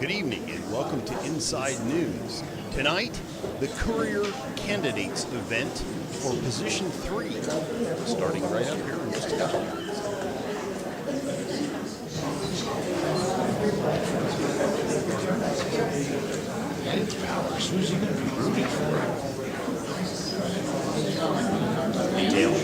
Good evening and welcome to Inside News. Tonight, the Courier Candidates event for Position 3, starting right up here in just a couple minutes. It's Powers. Who's he going to be rooting for? Dale.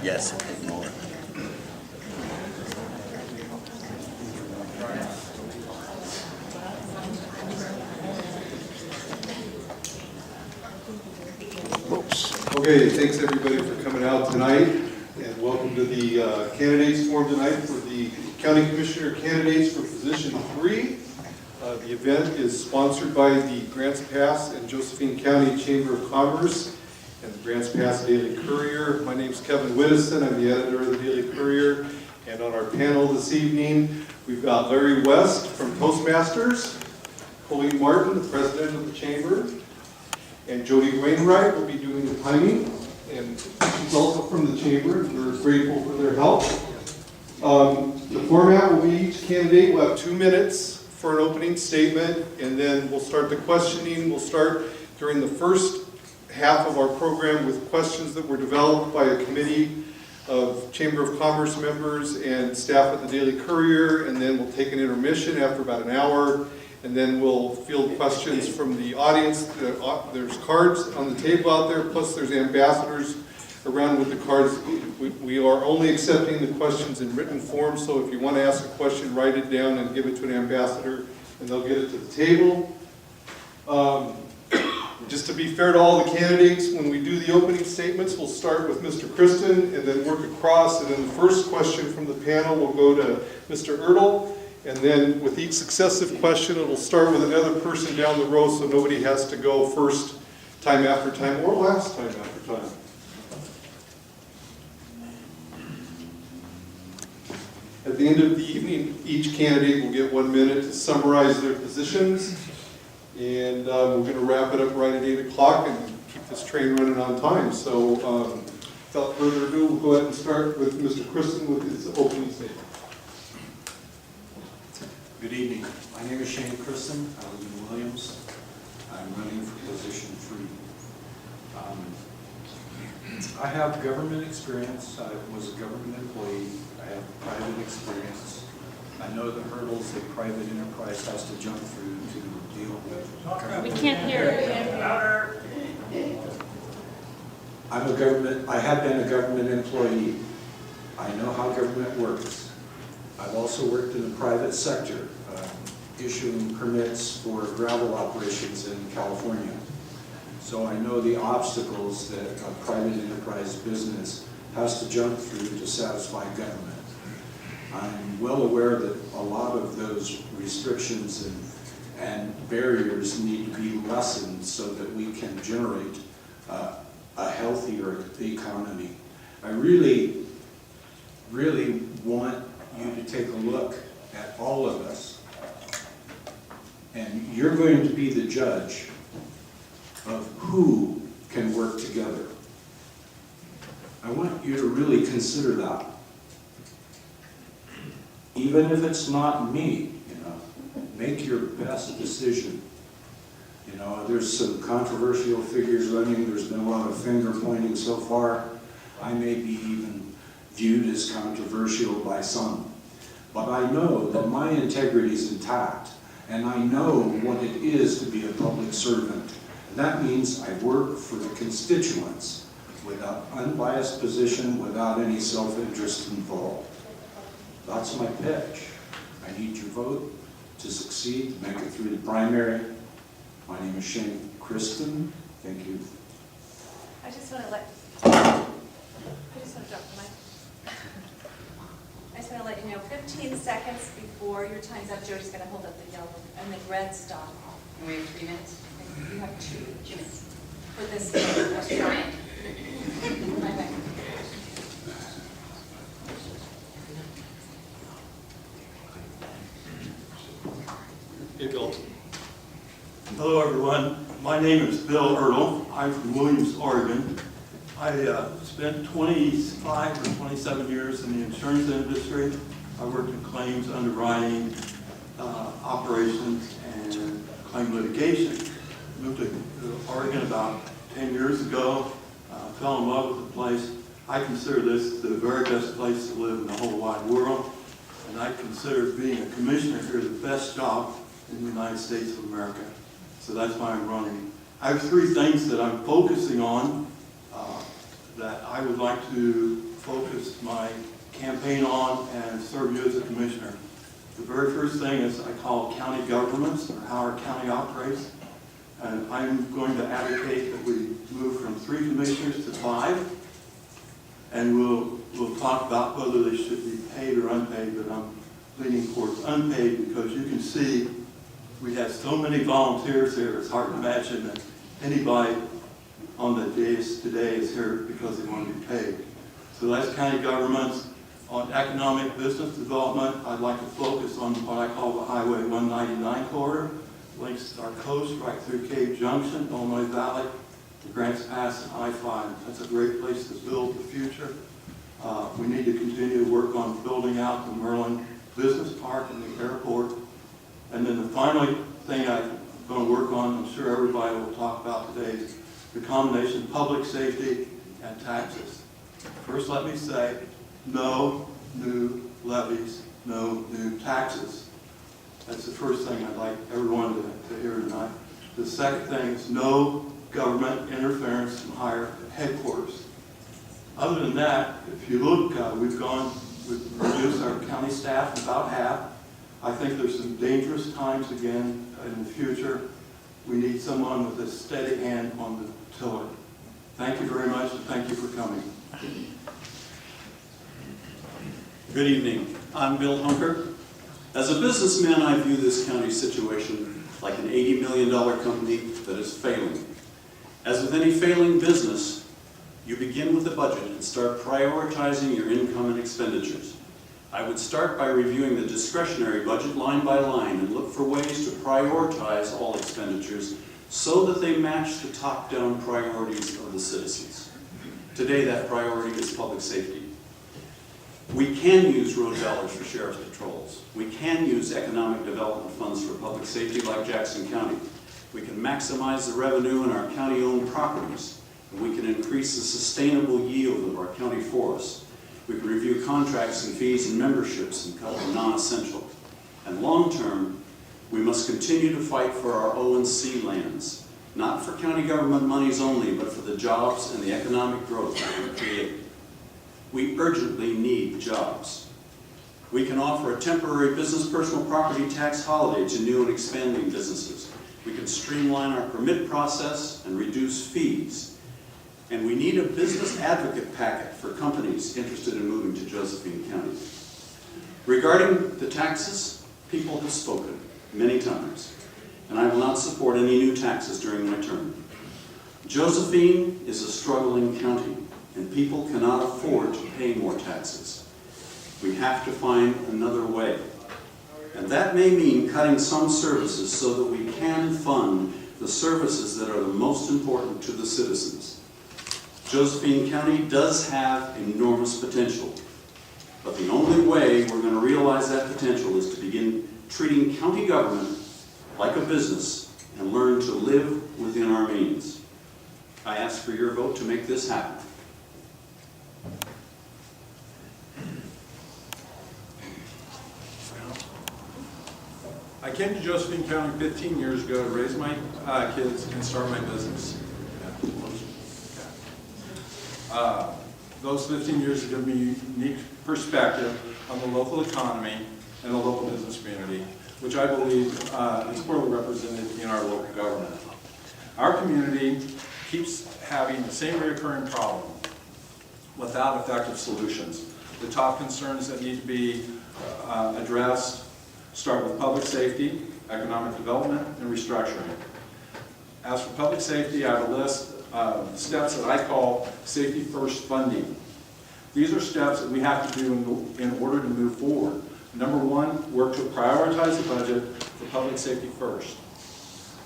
Yes, ignore it. Okay, thanks everybody for coming out tonight, and welcome to the candidates forum tonight for the County Commissioner candidates for Position 3. The event is sponsored by the Grants Pass and Josephine County Chamber of Commerce and the Grants Pass Daily Courier. My name is Kevin Widdison. I'm the editor of the Daily Courier. And on our panel this evening, we've got Larry West from Toastmasters, Colleen Martin, the president of the Chamber, and Jody Wainwright will be doing the timing. And she's also from the Chamber, and we're grateful for their help. The format will be each candidate will have 2 minutes for an opening statement, and then we'll start the questioning. We'll start during the first half of our program with questions that were developed by a committee of Chamber of Commerce members and staff at the Daily Courier, and then we'll take an intermission after about an hour, and then we'll field questions from the audience. There's cards on the table out there, plus there's ambassadors around with the cards. We are only accepting the questions in written form, so if you want to ask a question, write it down and give it to an ambassador, and they'll get it to the table. Just to be fair to all the candidates, when we do the opening statements, we'll start with Mr. Kristen and then work across, and then the first question from the panel will go to Mr. Ertl, and then with each successive question, it'll start with another person down the row so nobody has to go first time after time or last time after time. At the end of the evening, each candidate will get 1 minute to summarize their positions. And we're going to wrap it up right at 8 o'clock and keep this train running on time. So without further ado, we'll go ahead and start with Mr. Kristen with his opening statement. Good evening. My name is Shane Kristen. I live in Williams. I'm running for Position 3. I have government experience. I was a government employee. I have private experience. I know the hurdles that private enterprise has to jump through to deal with. We can't hear it. I have been a government employee. I know how government works. I've also worked in the private sector, issuing permits for gravel operations in California. So I know the obstacles that a private enterprise business has to jump through to satisfy government. I'm well aware that a lot of those restrictions and barriers need to be lessened so that we can generate a healthier economy. I really, really want you to take a look at all of us, and you're going to be the judge of who can work together. I want you to really consider that. Even if it's not me, make your best decision. There's some controversial figures running. There's been a lot of finger pointing so far. I may be even viewed as controversial by some. But I know that my integrity is intact, and I know what it is to be a public servant. And that means I work for the constituents without unbiased position, without any self-interest involved. That's my pitch. I need your vote to succeed, to make it through the primary. My name is Shane Kristen. Thank you. I just want to drop the mic. I just want to let you know, 15 seconds before your time's up, Jody's going to hold up the yellow and the red stop. And we have 3 minutes. You have 2 minutes for this. Let's try it. Bye-bye. Hey, Bill. Hello, everyone. My name is Bill Ertl. I'm from Williams, Oregon. I spent 25 or 27 years in the insurance industry. I worked in claims, underwriting, operations, and claim litigation. Moved to Oregon about 10 years ago. Fell in love with the place. I consider this the very best place to live in the whole wide world. And I consider being a commissioner here the best job in the United States of America. So that's why I'm running. I have 3 things that I'm focusing on that I would like to focus my campaign on and serve you as a commissioner. The very first thing is I call county governments, or how our county operates. And I'm going to advocate that we move from 3 commissioners to 5. And we'll talk about whether they should be paid or unpaid, but I'm leaning towards unpaid because you can see we have so many volunteers here, it's hard to imagine that anybody on the dais today is here because they want to be paid. So that's county governments. On economic business development, I'd like to focus on what I call the Highway 199 corridor. Links our coast right through Cave Junction, Illinois Valley, to Grants Pass and I-5. That's a great place to build the future. We need to continue to work on building out the Merlin Business Park and the airport. And then the final thing I'm going to work on, I'm sure everybody will talk about today, is the combination of public safety and taxes. First, let me say, no new levies, no new taxes. That's the first thing I'd like everyone to hear tonight. The second thing is no government interference from higher headquarters. Other than that, if you look, we've reduced our county staff about half. I think there's some dangerous times again in the future. We need someone with a steady hand on the tiller. Thank you very much, and thank you for coming. Good evening. I'm Bill Hunker. As a businessman, I view this county situation like an $80 million company that is failing. As with any failing business, you begin with a budget and start prioritizing your income and expenditures. I would start by reviewing the discretionary budget line by line and look for ways to prioritize all expenditures so that they match the top-down priorities of the citizens. Today, that priority is public safety. We can use road dollars for sheriff's patrols. We can use economic development funds for public safety like Jackson County. We can maximize the revenue in our county-owned properties. And we can increase the sustainable yield of our county forests. We can review contracts and fees and memberships and cut the non-essential. And long-term, we must continue to fight for our O&C lands, not for county government monies only, but for the jobs and the economic growth that we create. We urgently need jobs. We can offer a temporary business personal property tax holiday to new and expanding businesses. We can streamline our permit process and reduce fees. And we need a business advocate packet for companies interested in moving to Josephine County. Regarding the taxes, people have spoken many times, and I will not support any new taxes during my term. Josephine is a struggling county, and people cannot afford to pay more taxes. We have to find another way. And that may mean cutting some services so that we can fund the services that are the most important to the citizens. Josephine County does have enormous potential, but the only way we're going to realize that potential is to begin treating county government like a business and learn to live within our means. I ask for your vote to make this happen. I came to Josephine County 15 years ago to raise my kids and start my business. Those 15 years have given me a unique perspective on the local economy and the local business community, which I believe is poorly represented in our local government. Our community keeps having the same recurring problem without effective solutions. The top concerns that need to be addressed start with public safety, economic development, and restructuring. As for public safety, I have a list of steps that I call safety first funding. These are steps that we have to do in order to move forward. Number one, work to prioritize the budget for public safety first.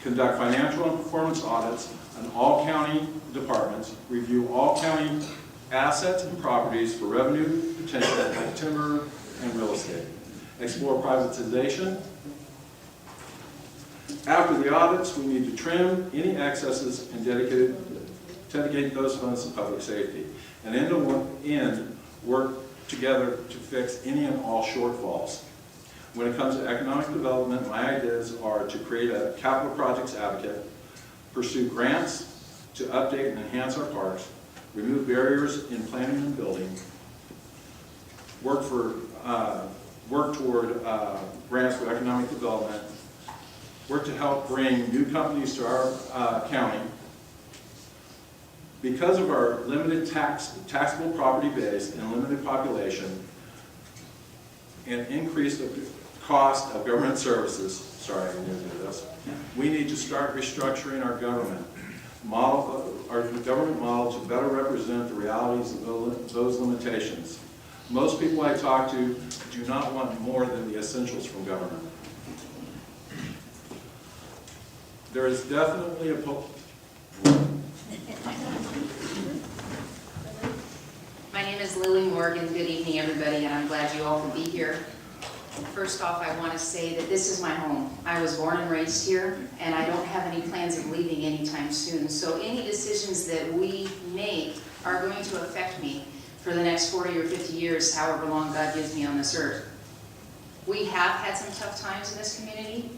Conduct financial and performance audits on all county departments, review all county assets and properties for revenue potential like timber and real estate. Explore privatization. After the audits, we need to trim any excesses and dedicate those funds to public safety. And end, work together to fix any and all shortfalls. When it comes to economic development, my ideas are to create a capital projects advocate, pursue grants to update and enhance our parks, remove barriers in planning and building, work toward grants for economic development, work to help bring new companies to our county. Because of our limited taxable property base and limited population, and increase the cost of government services, sorry, I knew to do this, we need to start restructuring our government model to better represent the realities of those limitations. Most people I talk to do not want more than the essentials from government. There is definitely My name is Lily Morgan. Good evening, everybody, and I'm glad you all can be here. First off, I want to say that this is my home. I was born and raised here, and I don't have any plans of leaving anytime soon. So any decisions that we make are going to affect me for the next 40 or 50 years, however long God gives me on this earth. We have had some tough times in this community,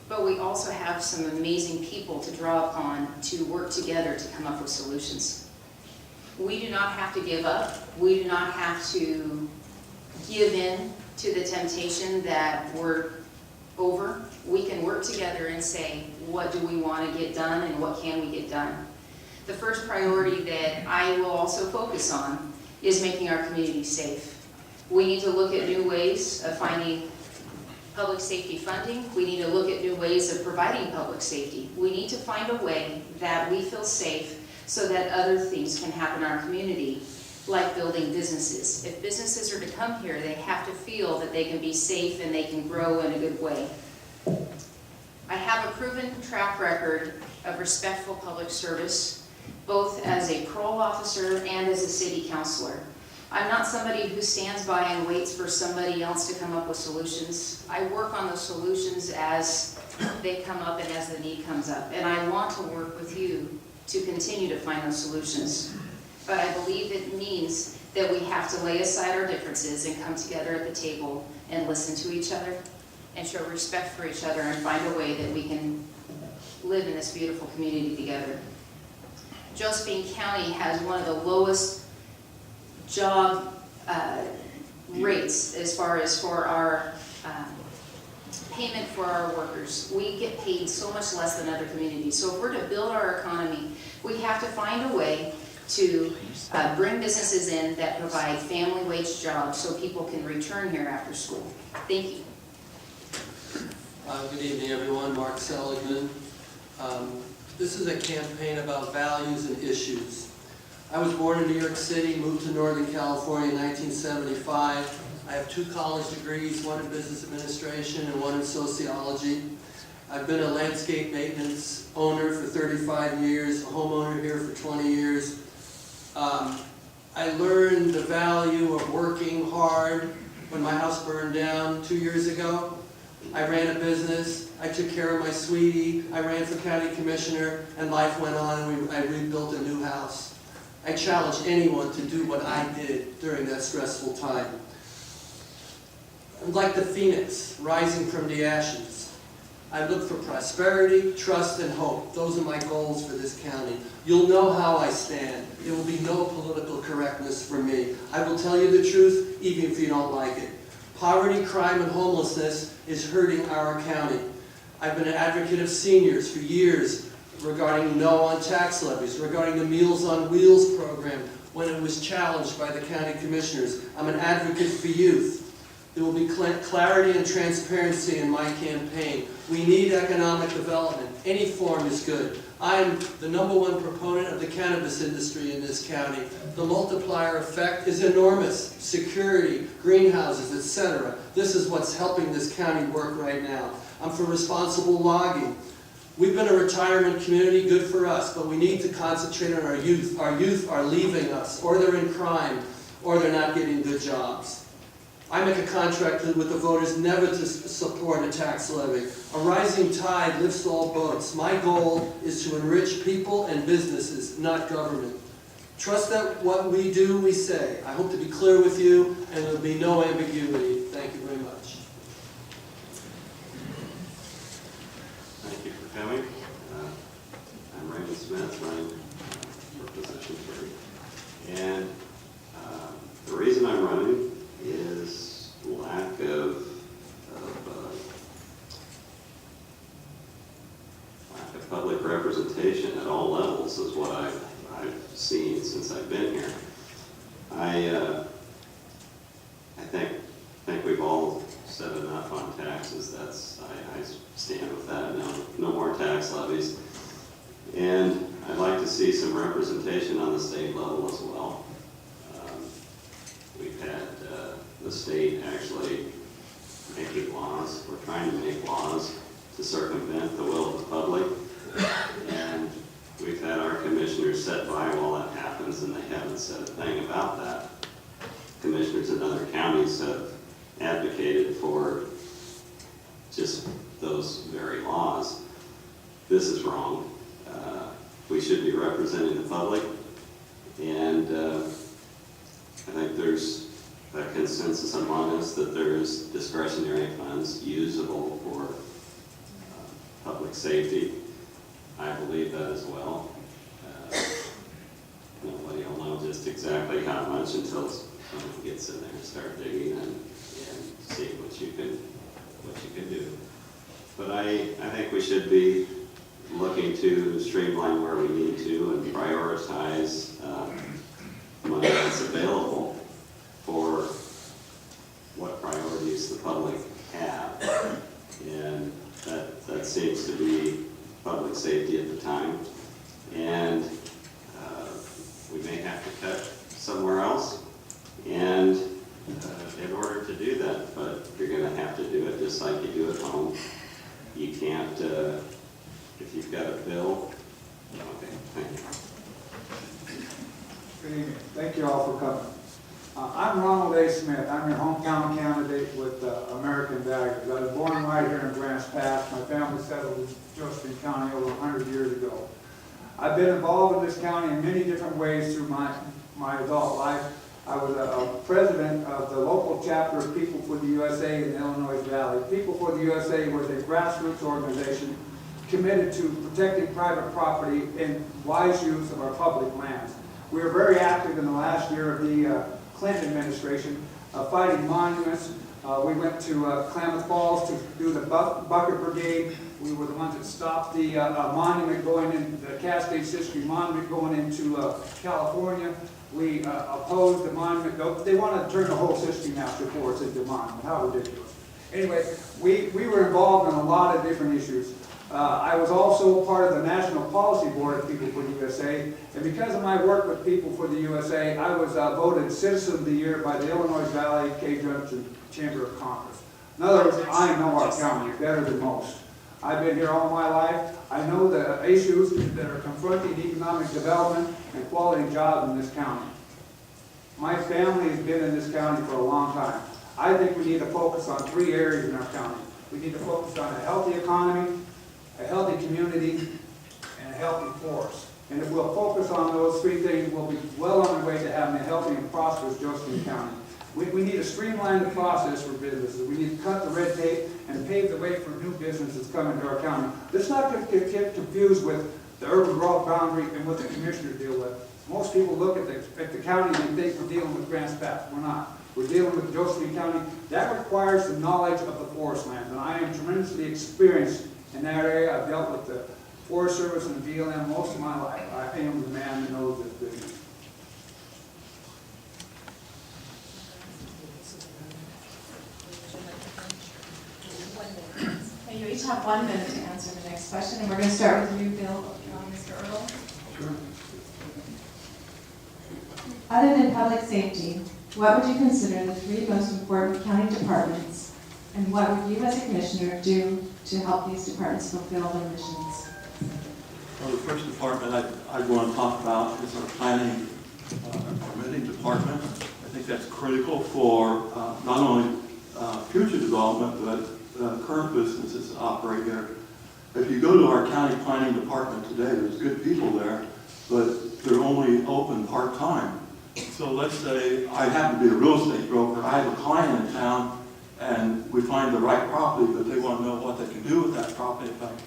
but we also have some amazing people to draw upon to work together to come up with solutions. We do not have to give up. We do not have to give in to the temptation that we're over. We can work together and say, what do we want to get done and what can we get done? The first priority that I will also focus on is making our community safe. We need to look at new ways of finding public safety funding. We need to look at new ways of providing public safety. We need to find a way that we feel safe so that other things can happen in our community, like building businesses. If businesses are to come here, they have to feel that they can be safe and they can grow in a good way. I have a proven track record of respectful public service, both as a parole officer and as a city councilor. I'm not somebody who stands by and waits for somebody else to come up with solutions. I work on those solutions as they come up and as the need comes up. And I want to work with you to continue to find those solutions. But I believe it means that we have to lay aside our differences and come together at the table and listen to each other and show respect for each other and find a way that we can live in this beautiful community together. Josephine County has one of the lowest job rates as far as for our payment for our workers. We get paid so much less than other communities. So if we're to build our economy, we have to find a way to bring businesses in that provide family wage jobs so people can return here after school. Thank you. Good evening, everyone. Mark Seligman. This is a campaign about values and issues. I was born in New York City, moved to Northern California in 1975. I have 2 college degrees, one in business administration and one in sociology. I've been a landscape maintenance owner for 35 years, a homeowner here for 20 years. I learned the value of working hard when my house burned down 2 years ago. I ran a business, I took care of my sweetie, I ran for county commissioner, and life went on and I rebuilt a new house. I challenge anyone to do what I did during that stressful time. I'm like the phoenix rising from the ashes. I look for prosperity, trust, and hope. Those are my goals for this county. You'll know how I stand. There will be no political correctness for me. I will tell you the truth, even if you don't like it. Poverty, crime, and homelessness is hurting our county. I've been an advocate of seniors for years regarding no on tax levies, regarding the Meals on Wheels program when it was challenged by the county commissioners. I'm an advocate for youth. There will be clarity and transparency in my campaign. We need economic development. Any form is good. I'm the #1 proponent of the cannabis industry in this county. The multiplier effect is enormous. Security, greenhouses, etc. This is what's helping this county work right now. I'm for responsible logging. We've been a retirement community, good for us, but we need to concentrate on our youth. Our youth are leaving us, or they're in crime, or they're not getting good jobs. I make a contract with the voters never to support a tax levy. A rising tide lifts all boats. My goal is to enrich people and businesses, not government. Trust that what we do, we say. I hope to be clear with you, and there will be no ambiguity. Thank you very much. Thank you for coming. I'm Raymond Smith, running for position 3. And the reason I'm running is lack of public representation at all levels is what I've seen since I've been here. I think we've all said enough on taxes. I stand with that. No more tax levies. And I'd like to see some representation on the state level as well. We've had the state actually making laws. We're trying to make laws to circumvent the will of the public. And we've had our commissioners sit by while that happens, and they haven't said a thing about that. Commissioners in other counties have advocated for just those very laws. This is wrong. We should be representing the public, and I think there's a consensus among us that there's discretionary funds usable for public safety. I believe that as well. Nobody will know just exactly how much until someone gets in there and start digging and see what you can do. But I think we should be looking to streamline where we need to and prioritize money that's available for what priorities the public have. And that seems to be public safety at the time. And we may have to cut somewhere else. And in order to do that, but you're going to have to do it just like you do at home. You can't, if you've got a bill. Okay, thank you. Good evening. Thank you all for coming. I'm Ronald A. Smith. I'm your hometown candidate with American Values. I was born right here in Grants Pass. My family settled in Josephine County over 100 years ago. I've been involved in this county in many different ways through my adult life. I was a president of the local chapter of People for the USA in the Illinois Valley. People for the USA was a grassroots organization committed to protecting private property and wise use of our public lands. We were very active in the last year of the Clinton administration, fighting monuments. We went to Klamath Falls to do the Bucket Brigade. We were the ones that stopped the monument going in, the Cascade Siskiyou monument going into California. We opposed the monument. They wanted to turn the whole Siskiyou National Forest into a monument. How ridiculous. Anyway, we were involved in a lot of different issues. I was also part of the National Policy Board of People for the USA, and because of my work with People for the USA, I was voted Citizen of the Year by the Illinois Valley K-Junction Chamber of Commerce. In other words, I know our county better than most. I've been here all my life. I know the issues that are confronting economic development and quality jobs in this county. My family has been in this county for a long time. I think we need to focus on 3 areas in our county. We need to focus on a healthy economy, a healthy community, and a healthy forest. And if we'll focus on those 3 things, we'll be well on our way to having a healthy and prosperous Josephine County. We need to streamline the process for businesses. We need to cut the red tape and pave the way for new businesses coming to our county. Let's not get confused with the urban growth boundary and what the commissioners deal with. Most people look at the county and think we're dealing with Grants Pass. We're not. We're dealing with Josephine County. That requires the knowledge of the forest lands, and I am tremendously experienced in that area. I've dealt with the Forest Service and the BLM most of my life. I am the man that knows this business. Okay, you each have 1 minute to answer the next question, and we're going to start with you, Bill, Mr. Earl. Sure. Other than public safety, what would you consider the 3 most important county departments, and what would you as a commissioner do to help these departments fulfill their missions? Well, the first department I'd want to talk about is our planning and permitting department. I think that's critical for not only future development, but current businesses that operate here. If you go to our county planning department today, there's good people there, but they're only open part-time. So let's say I happen to be a real estate broker. I have a client in town, and we find the right property, but they want to know what they can do with that property. In fact,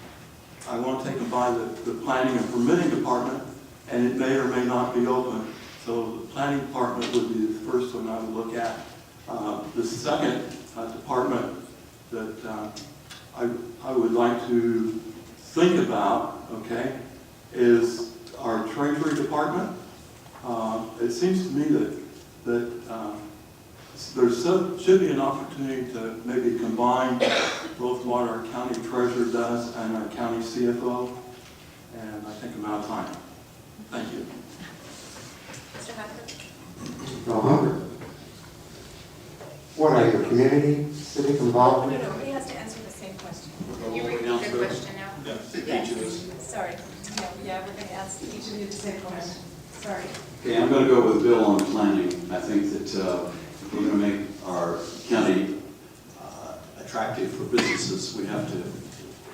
I want to take them by the planning and permitting department, and it may or may not be open. So the planning department would be the first one I would look at. The second department that I would like to think about, okay, is our Treasury Department. It seems to me that there should be an opportunity to maybe combine both what our county treasurer does and our county CFO, and I think I'm out of time. Thank you. Mr. Hunter? No hunger. What are your community, civic involvement? No, he has to answer the same question. Can you repeat the question now? Yes. Sorry. Yeah, we're going to ask each of you the same question. Sorry. Okay, I'm going to go with Bill on planning. I think that if we're going to make our county attractive for businesses, we have to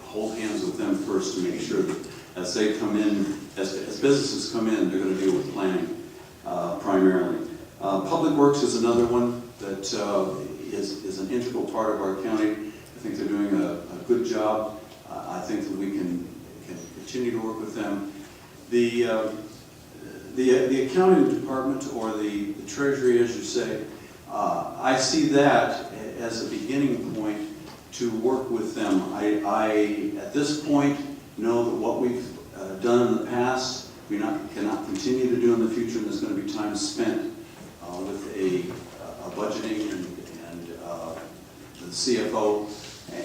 hold hands with them first to make sure that as they come in, as businesses come in, they're going to deal with planning primarily. Public Works is another one that is an integral part of our county. I think they're doing a good job. I think that we can continue to work with them. The accounting department, or the treasury, as you say, I see that as a beginning point to work with them. I at this point, know that what we've done in the past, we cannot continue to do in the future, and there's going to be time spent with a budgeting and the CFO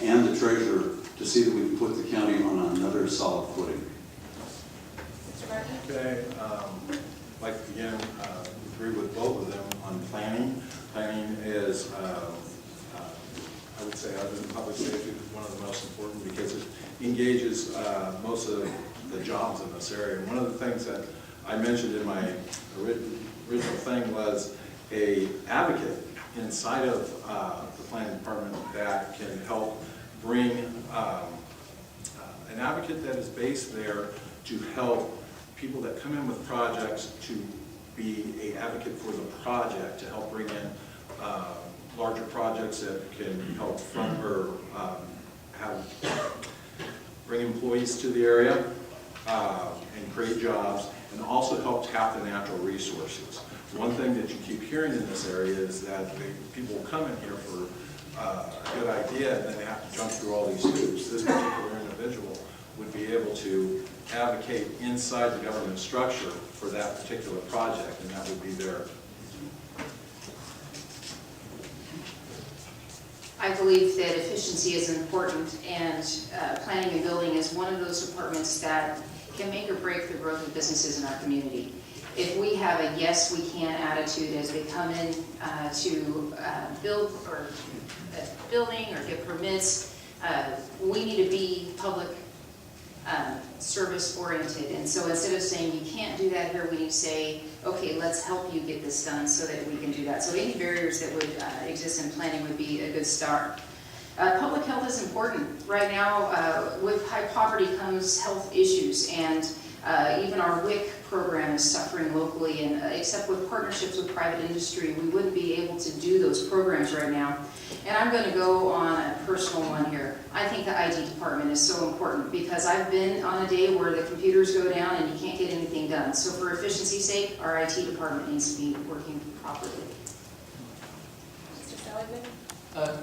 and the treasurer to see that we can put the county on another solid footing. Okay, I'd like to again agree with both of them on planning. Planning is, I would say, other than public safety, one of the most important because it engages most of the jobs in this area. One of the things that I mentioned in my original thing was an advocate inside of the planning department that can help bring an advocate that is based there to help people that come in with projects to be an advocate for the project, to help bring in larger projects that can help fund or bring employees to the area and create jobs, and also help tap the natural resources. One thing that you keep hearing in this area is that people come in here for a good idea, and then they have to jump through all these hoops. This particular individual would be able to advocate inside the government structure for that particular project, and that would be their. I believe that efficiency is important, and planning and building is one of those departments that can make or break the growth of businesses in our community. If we have a yes, we can attitude as they come in to build or building or get permits, we need to be public service oriented. And so instead of saying you can't do that here, we need to say, okay, let's help you get this done so that we can do that. So any barriers that would exist in planning would be a good start. Public health is important. Right now, with high poverty comes health issues, and Even our WIC program is suffering locally, and except with partnerships with private industry, we wouldn't be able to do those programs right now. And I'm going to go on a personal one here. I think the IT department is so important because I've been on a day where the computers go down and you can't get anything done. So for efficiency's sake, our IT department needs to be working properly. Mr. Seligman?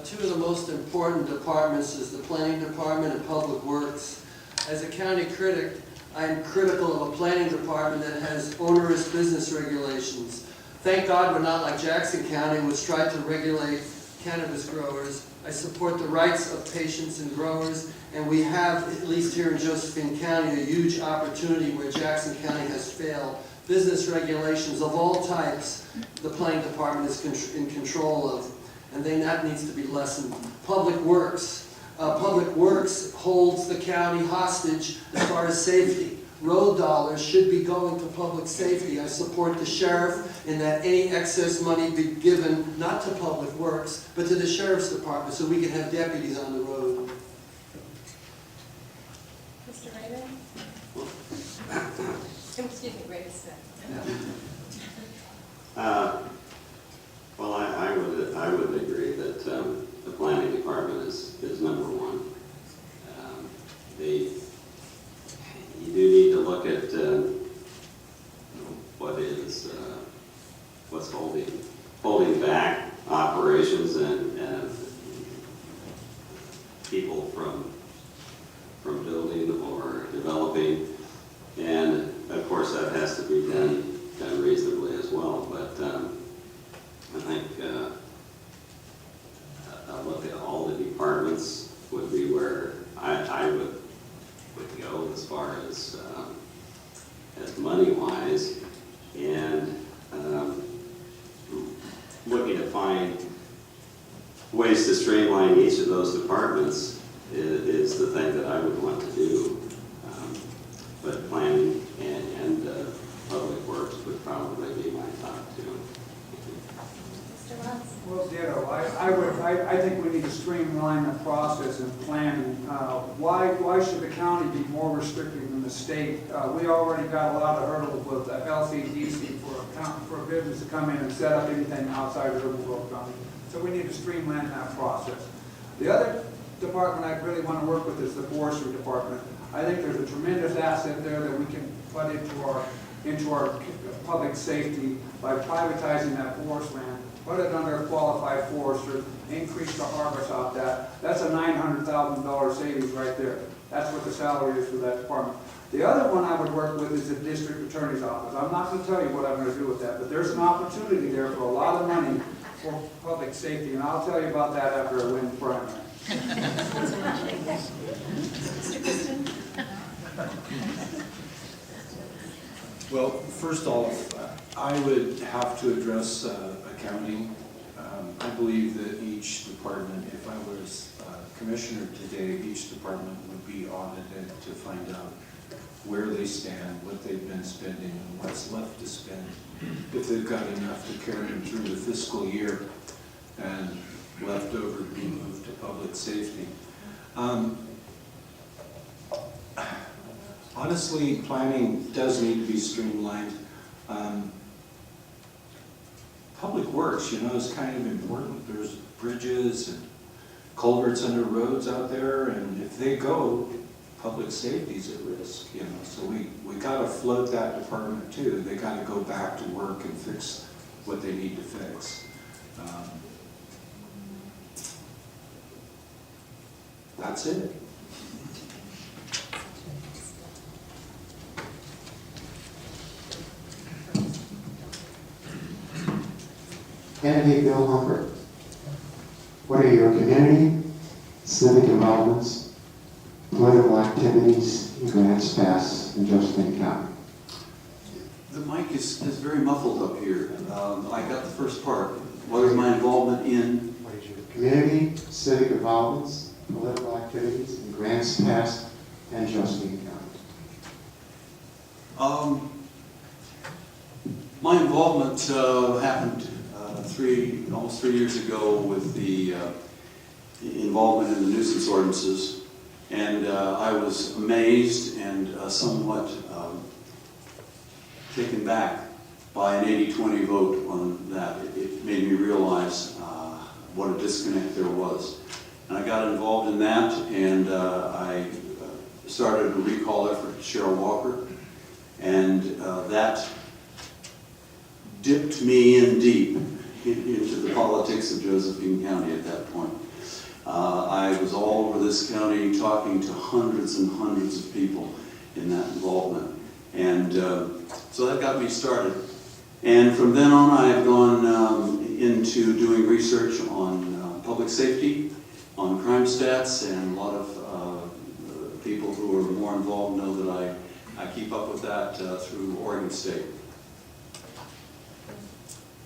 Two of the most important departments is the planning department and public works. As a county critic, I am critical of a planning department that has onerous business regulations. Thank God we're not like Jackson County, which tried to regulate cannabis growers. I support the rights of patients and growers, and we have, at least here in Josephine County, a huge opportunity where Jackson County has failed. Business regulations of all types, the planning department is in control of, and then that needs to be lessened. Public Works. Public Works holds the county hostage as far as safety. Road dollars should be going to public safety. I support the sheriff in that any excess money be given not to Public Works, but to the sheriff's department so we can have deputies on the road. Mr. Raymond? Excuse me, Ray Smith. Well, I would agree that the planning department is number one. You do need to look at what's holding back operations and people from building or developing, and of course that has to be done reasonably as well. But I think a look at all the departments would be where I would go as far as money-wise, and looking to find ways to streamline each of those departments is the thing that I would want to do. But planning and public works would probably be my top two. Mr. Watts? Well, ditto. I think we need to streamline the process in planning. Why should the county be more restrictive than the state? We already got a lot of hurdles with LCDC for a business to come in and set up anything outside of Urban Grove County. So we need to streamline that process. The other department I really want to work with is the forestry department. I think there's a tremendous asset there that we can put into our public safety by privatizing that forest land. Put it under a qualified forester, increase the harvest off that. That's a $900,000 savings right there. That's what the salary is for that department. The other one I would work with is the district attorney's office. I'm not going to tell you what I'm going to do with that, but there's an opportunity there for a lot of money for public safety, and I'll tell you about that after I win the primary. Mr. Kristen? Well, first off, I would have to address accounting. I believe that each department, if I was commissioner today, each department would be audited to find out where they stand, what they've been spending, and what's left to spend, if they've got enough to carry them through the fiscal year, and leftover be moved to public safety. Honestly, planning does need to be streamlined. Public works, is kind of important. There's bridges and culverts under roads out there, and if they go, public safety's at risk, So we got to float that department too. They got to go back to work and fix what they need to fix. That's it. Candidate Bill Humber, what are your community, civic involvements, political activities, and grants passed in Josephine County? The mic is very muffled up here. I got the first part. What is my involvement in? What is your community, civic involvements, political activities, and grants passed in Josephine County? My involvement happened almost 3 years ago with the involvement in the nuisance ordinances, and I was amazed and somewhat taken back by an 80-20 vote on that. It made me realize what a disconnect there was. And I got involved in that, and I started a recall effort, Cheryl Walker, and that dipped me in deep into the politics of Josephine County at that point. I was all over this county talking to hundreds and hundreds of people in that involvement. And so that got me started. And from then on, I have gone into doing research on public safety, on crime stats, and a lot of people who are more involved know that I keep up with that through Oregon State.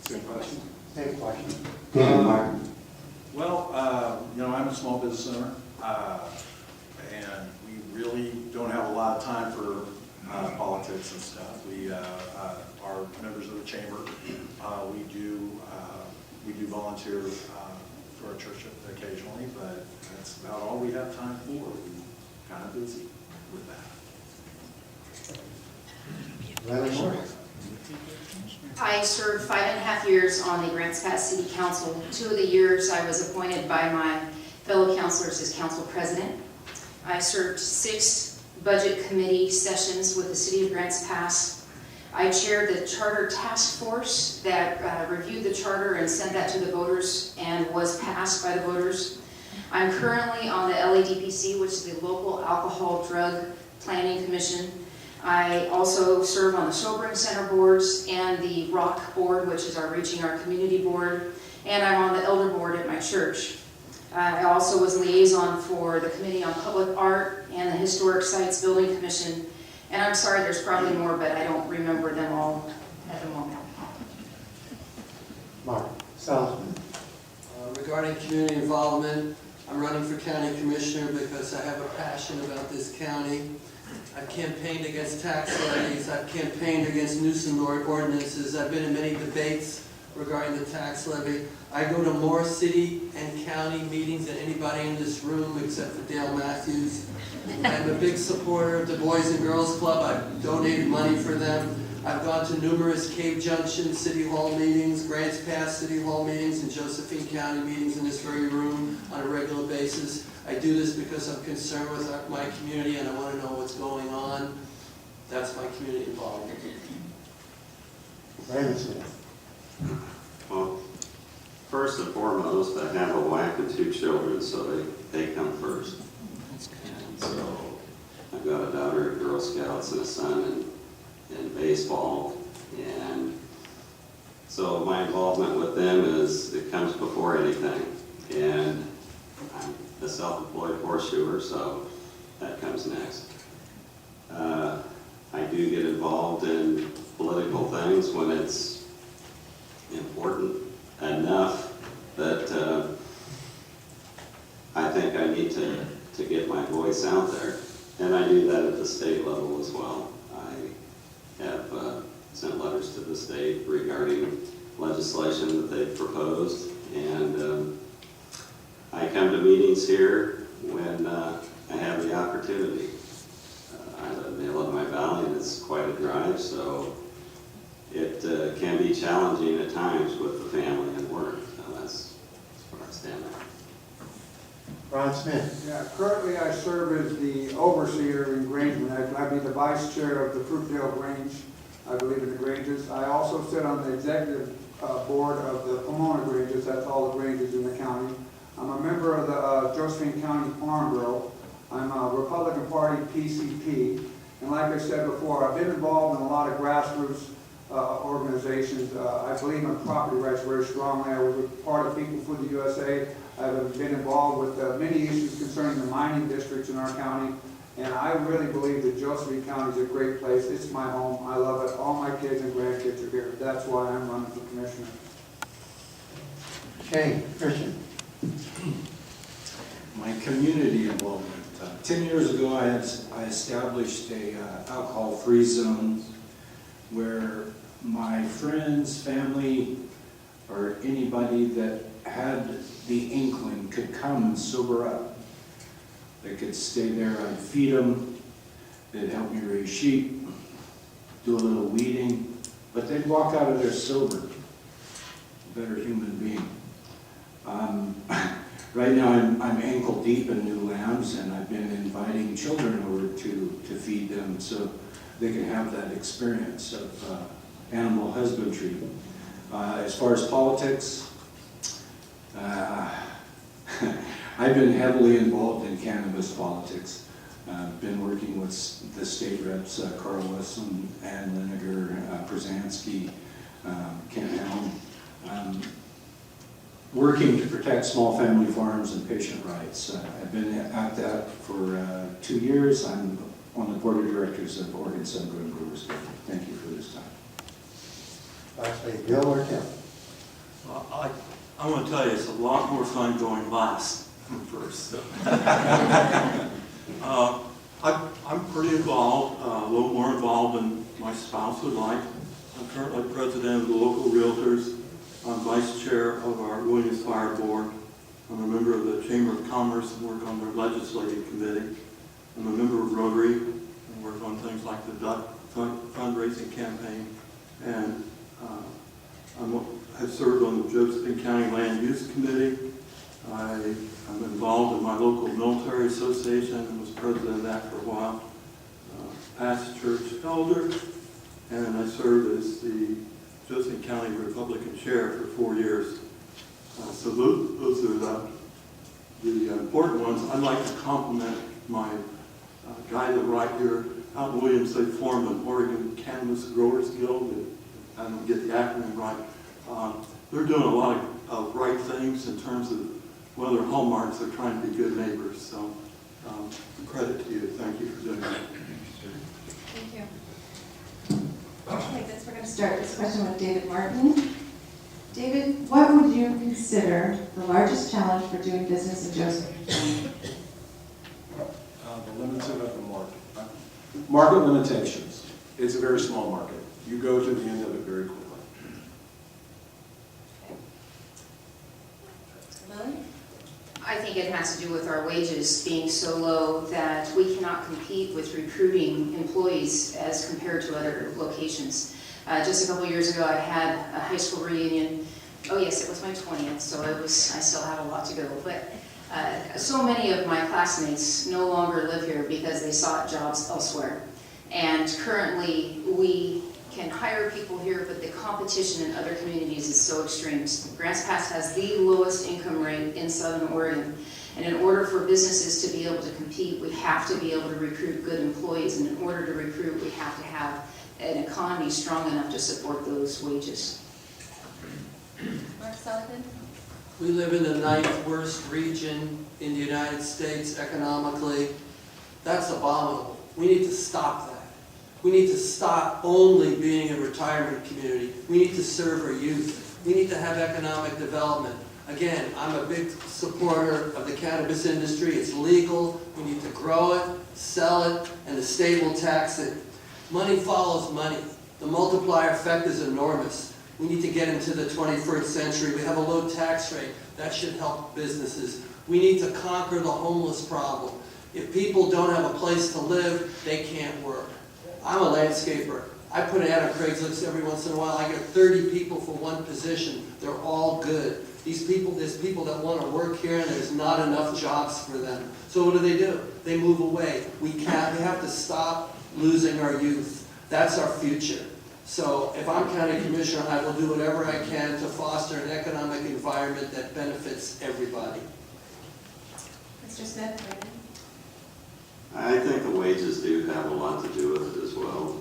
Good question. Same question. Dan Martin. Well, you know, I'm a small business owner, and we really don't have a lot of time for politics and stuff. We are members of the chamber. We do volunteer for our church occasionally, but that's about all we have time for. We're kind of busy with that. Riley Moore. I served 5.5 years on the Grants Pass City Council. 2 of the years I was appointed by my fellow councilors as council president. I served 6 budget committee sessions with the City of Grants Pass. I chaired the charter task force that reviewed the charter and sent that to the voters and was passed by the voters. I'm currently on the LADPC, which is the Local Alcohol Drug Planning Commission. I also serve on the Sobering Center boards and the ROC board, which is our Reaching Our Community board, and I'm on the elder board at my church. I also was liaison for the Committee on Public Art and the Historic Sites Building Commission. And I'm sorry, there's probably more, but I don't remember them all at the moment. Mark Salzman. Regarding community involvement, I'm running for county commissioner because I have a passion about this county. I've campaigned against tax levies. I've campaigned against nuisance ordinances. I've been in many debates regarding the tax levy. I go to more city and county meetings than anybody in this room except for Dale Matthews. I'm a big supporter of the Boys and Girls Club. I've donated money for them. I've gone to numerous Cave Junction City Hall meetings, Grants Pass City Hall meetings, and Josephine County meetings in this very room on a regular basis. I do this because I'm concerned with my community and I want to know what's going on. That's my community involvement. Raymond Smith. Well, first and foremost, I have a wife and 2 children, so they come first. And so I've got a daughter in Girl Scouts and a son in baseball. And so my involvement with them it comes before anything. And I'm a self-employed horseshoer, so that comes next. I do get involved in political things when it's important enough that I think I need to get my voice out there. And I do that at the state level as well. I have sent letters to the state regarding legislation that they've proposed, and I come to meetings here when I have the opportunity. I live in the Illinois Valley, and it's quite a drive, so it can be challenging at times with the family and work. So that's where I stand at. Ron Smith. Yeah, currently I serve as the overseer in Grangement. I'd be the vice chair of the Fruitdale Grange, I believe in the Granges. I also sit on the executive board of the Pomona Granges, that's all the Granges in the county. I'm a member of the Josephine County Farm Bureau. I'm a Republican Party PCP. And like I said before, I've been involved in a lot of grassroots organizations. I believe in property rights very strongly. I was part of People for the USA. I've been involved with many issues concerning the mining districts in our county. And I really believe that Josephine County is a great place. It's my home. I love it. All my kids and grandkids are here. That's why I'm running for commissioner. Shane Christian. My community involvement. 10 years ago, I established a alcohol-free zone where my friends, family, or anybody that had the inkling could come and sober up. They could stay there. I'd feed them. They'd help me raise sheep, do a little weeding. they'd walk out of there sober, a better human being. Right now, I'm ankle deep in new lambs, and I've been inviting children over to feed them so they can have that experience of animal husbandry. As far as politics, I've been heavily involved in cannabis politics. Been working with the state reps, Carl Wesson, Ann Liniger, Brzezinski, Ken Helm, working to protect small family farms and patient rights. I've been at that for 2 years. I'm on the board of directors of Oregon Sun-Grown Brewers. Thank you for this time. Actually, Bill or Tim? Well, I want to tell you, it's a lot more fun going last than first. So. I'm pretty involved, a little more involved than my spouse would like. I'm currently president of the local realtors. I'm vice chair of our Williams Fire Board. I'm a member of the Chamber of Commerce and work on their legislative committee. I'm a member of Rotary and work on things like the duck fundraising campaign. And I have served on the Josephine County Land Use Committee. I'm involved in my local military association and was president of that for a while. Past church elder, and I served as the Josephine County Republican chair for 4 years. So those are the important ones. I'd like to compliment my guy that right here out in Williams. They formed an Oregon Cannabis Growers Guild. I don't get the acronym right. They're doing a lot of right things in terms of well, they're hallmarks. They're trying to be good neighbors. So credit to you. Thank you for doing that. Thank you. Okay, this, we're going to start this question with David Martin. David, what would you consider the largest challenge for doing business in Josephine? The limits of the market. Market limitations. It's a very small market. You go to the end of it very quickly. Lily? I think it has to do with our wages being so low that we cannot compete with recruiting employees as compared to other locations. Just a couple years ago, I had a high school reunion. Oh yes, it was my 20th, so I still had a lot to go. But so many of my classmates no longer live here because they sought jobs elsewhere. And currently, we can hire people here, but the competition in other communities is so extreme. Grants Pass has the lowest income rate in Southern Oregon. And in order for businesses to be able to compete, we have to be able to recruit good employees. And in order to recruit, we have to have an economy strong enough to support those wages. Mark Sullivan? We live in the 9th worst region in the United States economically. That's abominable. We need to stop that. We need to stop only being a retirement community. We need to serve our youth. We need to have economic development. Again, I'm a big supporter of the cannabis industry. It's legal. We need to grow it, sell it, and the state will tax it. Money follows money. The multiplier effect is enormous. We need to get into the 21st century. We have a low tax rate. That should help businesses. We need to conquer the homeless problem. If people don't have a place to live, they can't work. I'm a landscaper. I put an ad on Craigslist every once in a while. I get 30 people for one position. They're all good. There's people that want to work here and there's not enough jobs for them. So what do? They move away. We have to stop losing our youth. That's our future. So if I'm county commissioner, I will do whatever I can to foster an economic environment that benefits everybody. Mr. Smith? I think the wages do have a lot to do with it as well.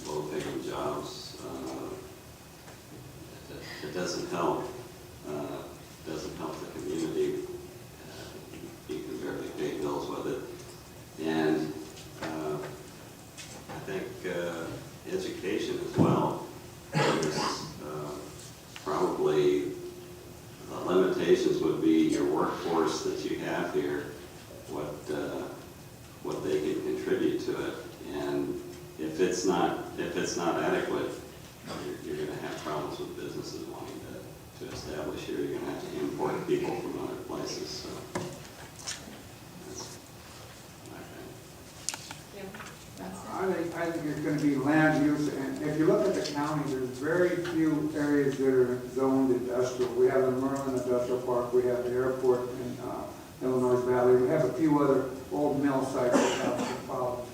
Low-paying jobs, it doesn't help. Doesn't help the community. You can barely pay bills with it, and I think education as well. There's probably the limitations would be your workforce that you have here. What they can contribute to it, and if it's not adequate, you're going to have problems with businesses wanting to establish here. You're going to have to import people from other places. So that's my thing. I think it's going to be land use, and if you look at the county, there's very few areas that are zoned industrial. We have the Merlin Industrial Park, we have the airport in Illinois Valley, we have a few other old mill sites that have some problems.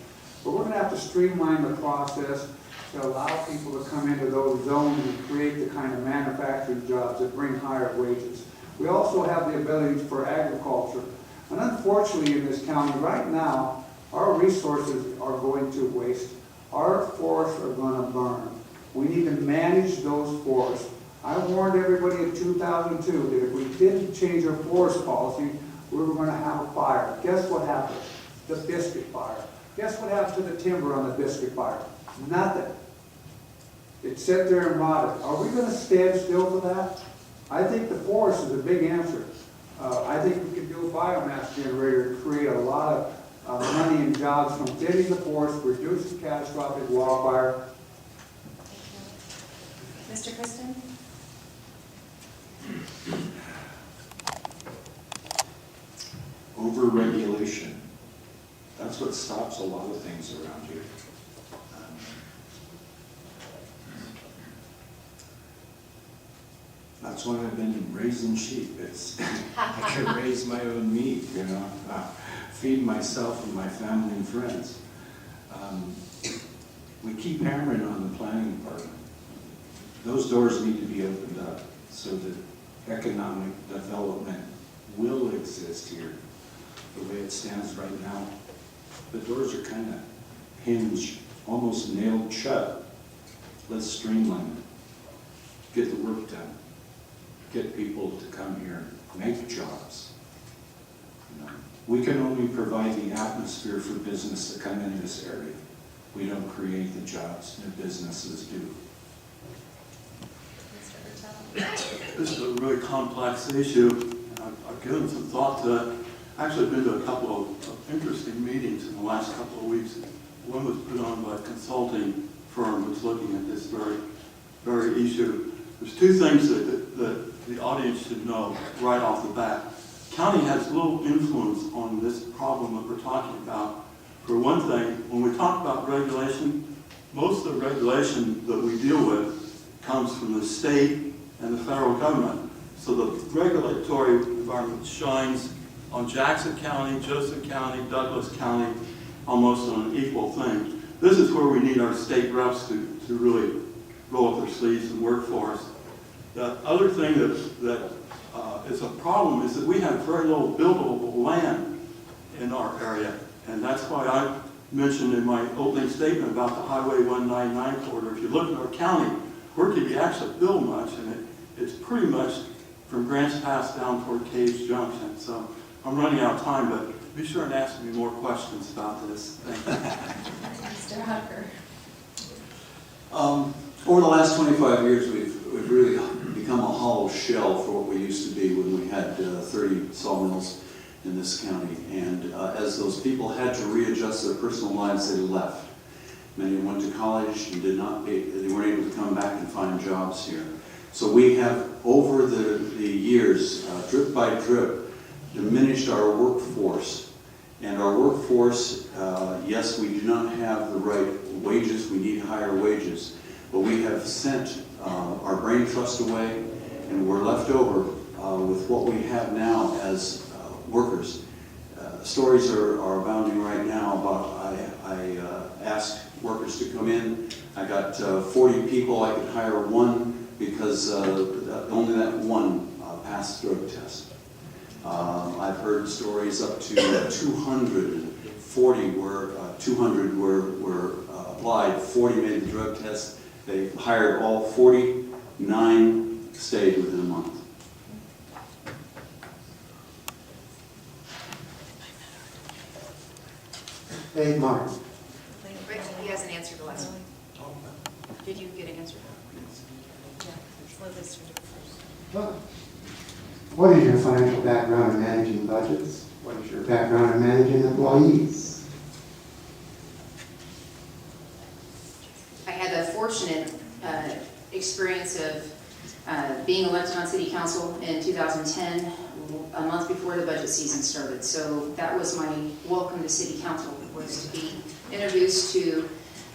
But we're gonna have to streamline the process to allow people to come into those zones and create the kind of manufacturing jobs that bring higher wages. We also have the ability for agriculture. And unfortunately in this county right now, our resources are going to waste. Our forests are going to burn. We need to manage those forests. I warned everybody in 2002 that if we didn't change our forest policy, we were going to have a fire. Guess what happened? The biscuit fire. Guess what happened to the timber on the biscuit fire? Nothing. It sat there and rotted. Are we going to stand still for that? I think the forest is a big answer. I think we can do a biomass generator to create a lot of money and jobs from thinning the forest, reducing catastrophic wildfire. Mr. Kristen? Overregulation. That's what stops a lot of things around here. That's why I've been raising sheep. I can raise my own meat, you know, feed myself and my family and friends. We keep hammering on the planning department. Those doors need to be opened up so that economic development will exist here. The way it stands right now, the doors are kind of hinged, almost nailed shut. Let's streamline it, get the work done, get people to come here, make jobs. You know, we can only provide the atmosphere for business to come in this area. We don't create the jobs that businesses do. This is a really complex issue. I've given some thought to it. Actually, I've been to a couple of interesting meetings in the last couple of weeks. One was put on by a consulting firm that's looking at this very issue. There's two things that the audience should know right off the bat. County has little influence on this problem that we're talking about. For one thing, when we talk about regulation, most of the regulation that we deal with comes from the state and the federal government. So the regulatory environment shines on Jackson County, Joseph County, Douglas County, almost on an equal thing. This is where we need our state reps to really roll up their sleeves and work for us. The other thing that is a problem is that we have very little buildable land in our area. And that's why I mentioned in my opening statement about the Highway 199 corridor. If you look at our county, where can you actually build much? And it's pretty much from Grants Pass down toward Caves Junction. So I'm running out of time, but be sure and ask me more questions about this. Thank you. Mr. Hunker? Over the last 25 years, we've really become a hollow shell for what we used to be when we had 30 sawmills in this county. And as those people had to readjust their personal lives, they left. Many went to college and they weren't able to come back and find jobs here. So we have, over the years, drip by drip, diminished our workforce. And our workforce, yes, we do not have the right wages, we need higher wages. But we have sent our brain trust away, and we're left over with what we have now as workers. Stories are abounding right now about, I asked workers to come in. I got 40 people, I could hire one because only that one passed the drug test. I've heard stories up to 240 were 200 were applied, 40 made the drug test. They hired all 40, 9 stayed within a month. Hey, Mark. Rick, he hasn't answered the last one. Did you get an answer? Yeah. What is your financial background in managing budgets? What is your background in managing employees? I had the fortunate experience of being elected on city council in 2010, a month before the budget season started. So that was my welcome to city council, was to be introduced to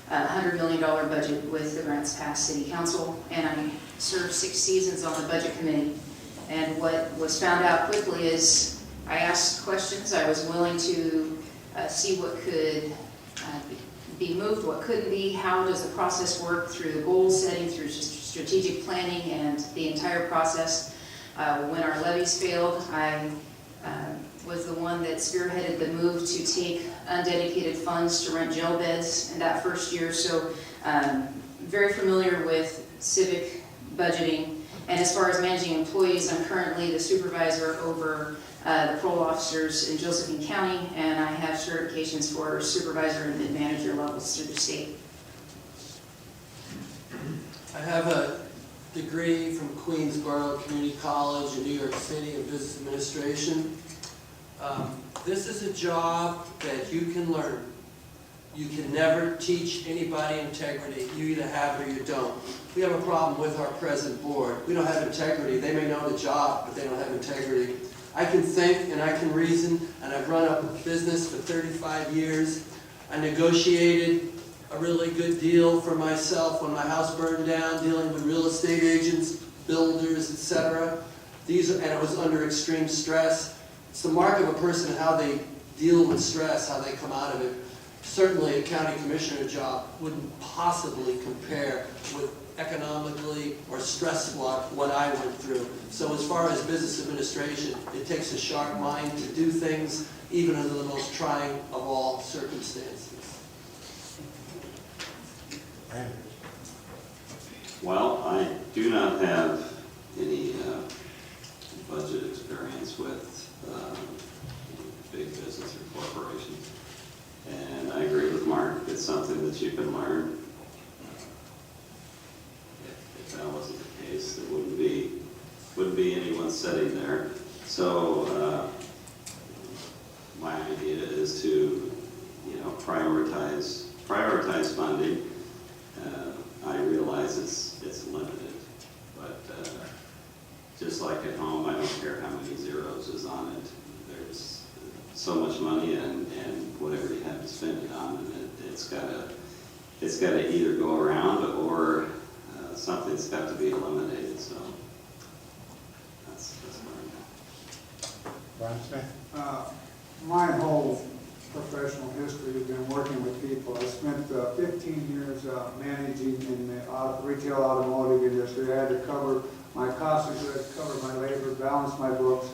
$100 million budget with the Grants Pass City Council, and I served 6 seasons on the budget committee. And what was found out quickly is I asked questions. I was willing to see what could be moved, what couldn't be, how does the process work through the goal setting, through strategic planning, and the entire process. When our levies failed, I was the one that spearheaded the move to take undedicated funds to rent jail beds in that first year. So very familiar with civic budgeting. And as far as managing employees, I'm currently the supervisor over the parole officers in Josephine County, and I have certifications for supervisor and mid-manager levels through the state. I have a degree from Queensborough Community College in New York City in business administration. This is a job that you can learn. You can never teach anybody integrity. You either have it or you don't. We have a problem with our present board. We don't have integrity. They may know the job, but they don't have integrity. I can think and I can reason, and I've run a business for 35 years. I negotiated a really good deal for myself when my house burned down, dealing with real estate agents, builders, etc. And it was under extreme stress. It's the mark of a person and how they deal with stress, how they come out of it. Certainly a county commissioner job wouldn't possibly compare with economically or stressful what I went through. So as far as business administration, it takes a sharp mind to do things even under the most trying of all circumstances. Well, I do not have any budget experience with big business or corporations. And I agree with Mark, it's something that you can learn. If that wasn't the case, there wouldn't be anyone sitting there. So my idea is to, prioritize funding. I realize it's limited, but just like at home, I don't care how many zeros is on it. There's so much money, and whatever you have to spend it on, and it's got to either go around or something's got to be eliminated. So that's where I'm at. Brian Smith? My whole professional history has been working with people. I spent 15 years managing in the retail automotive industry. I had to cover my costs of goods, cover my labor, balance my books,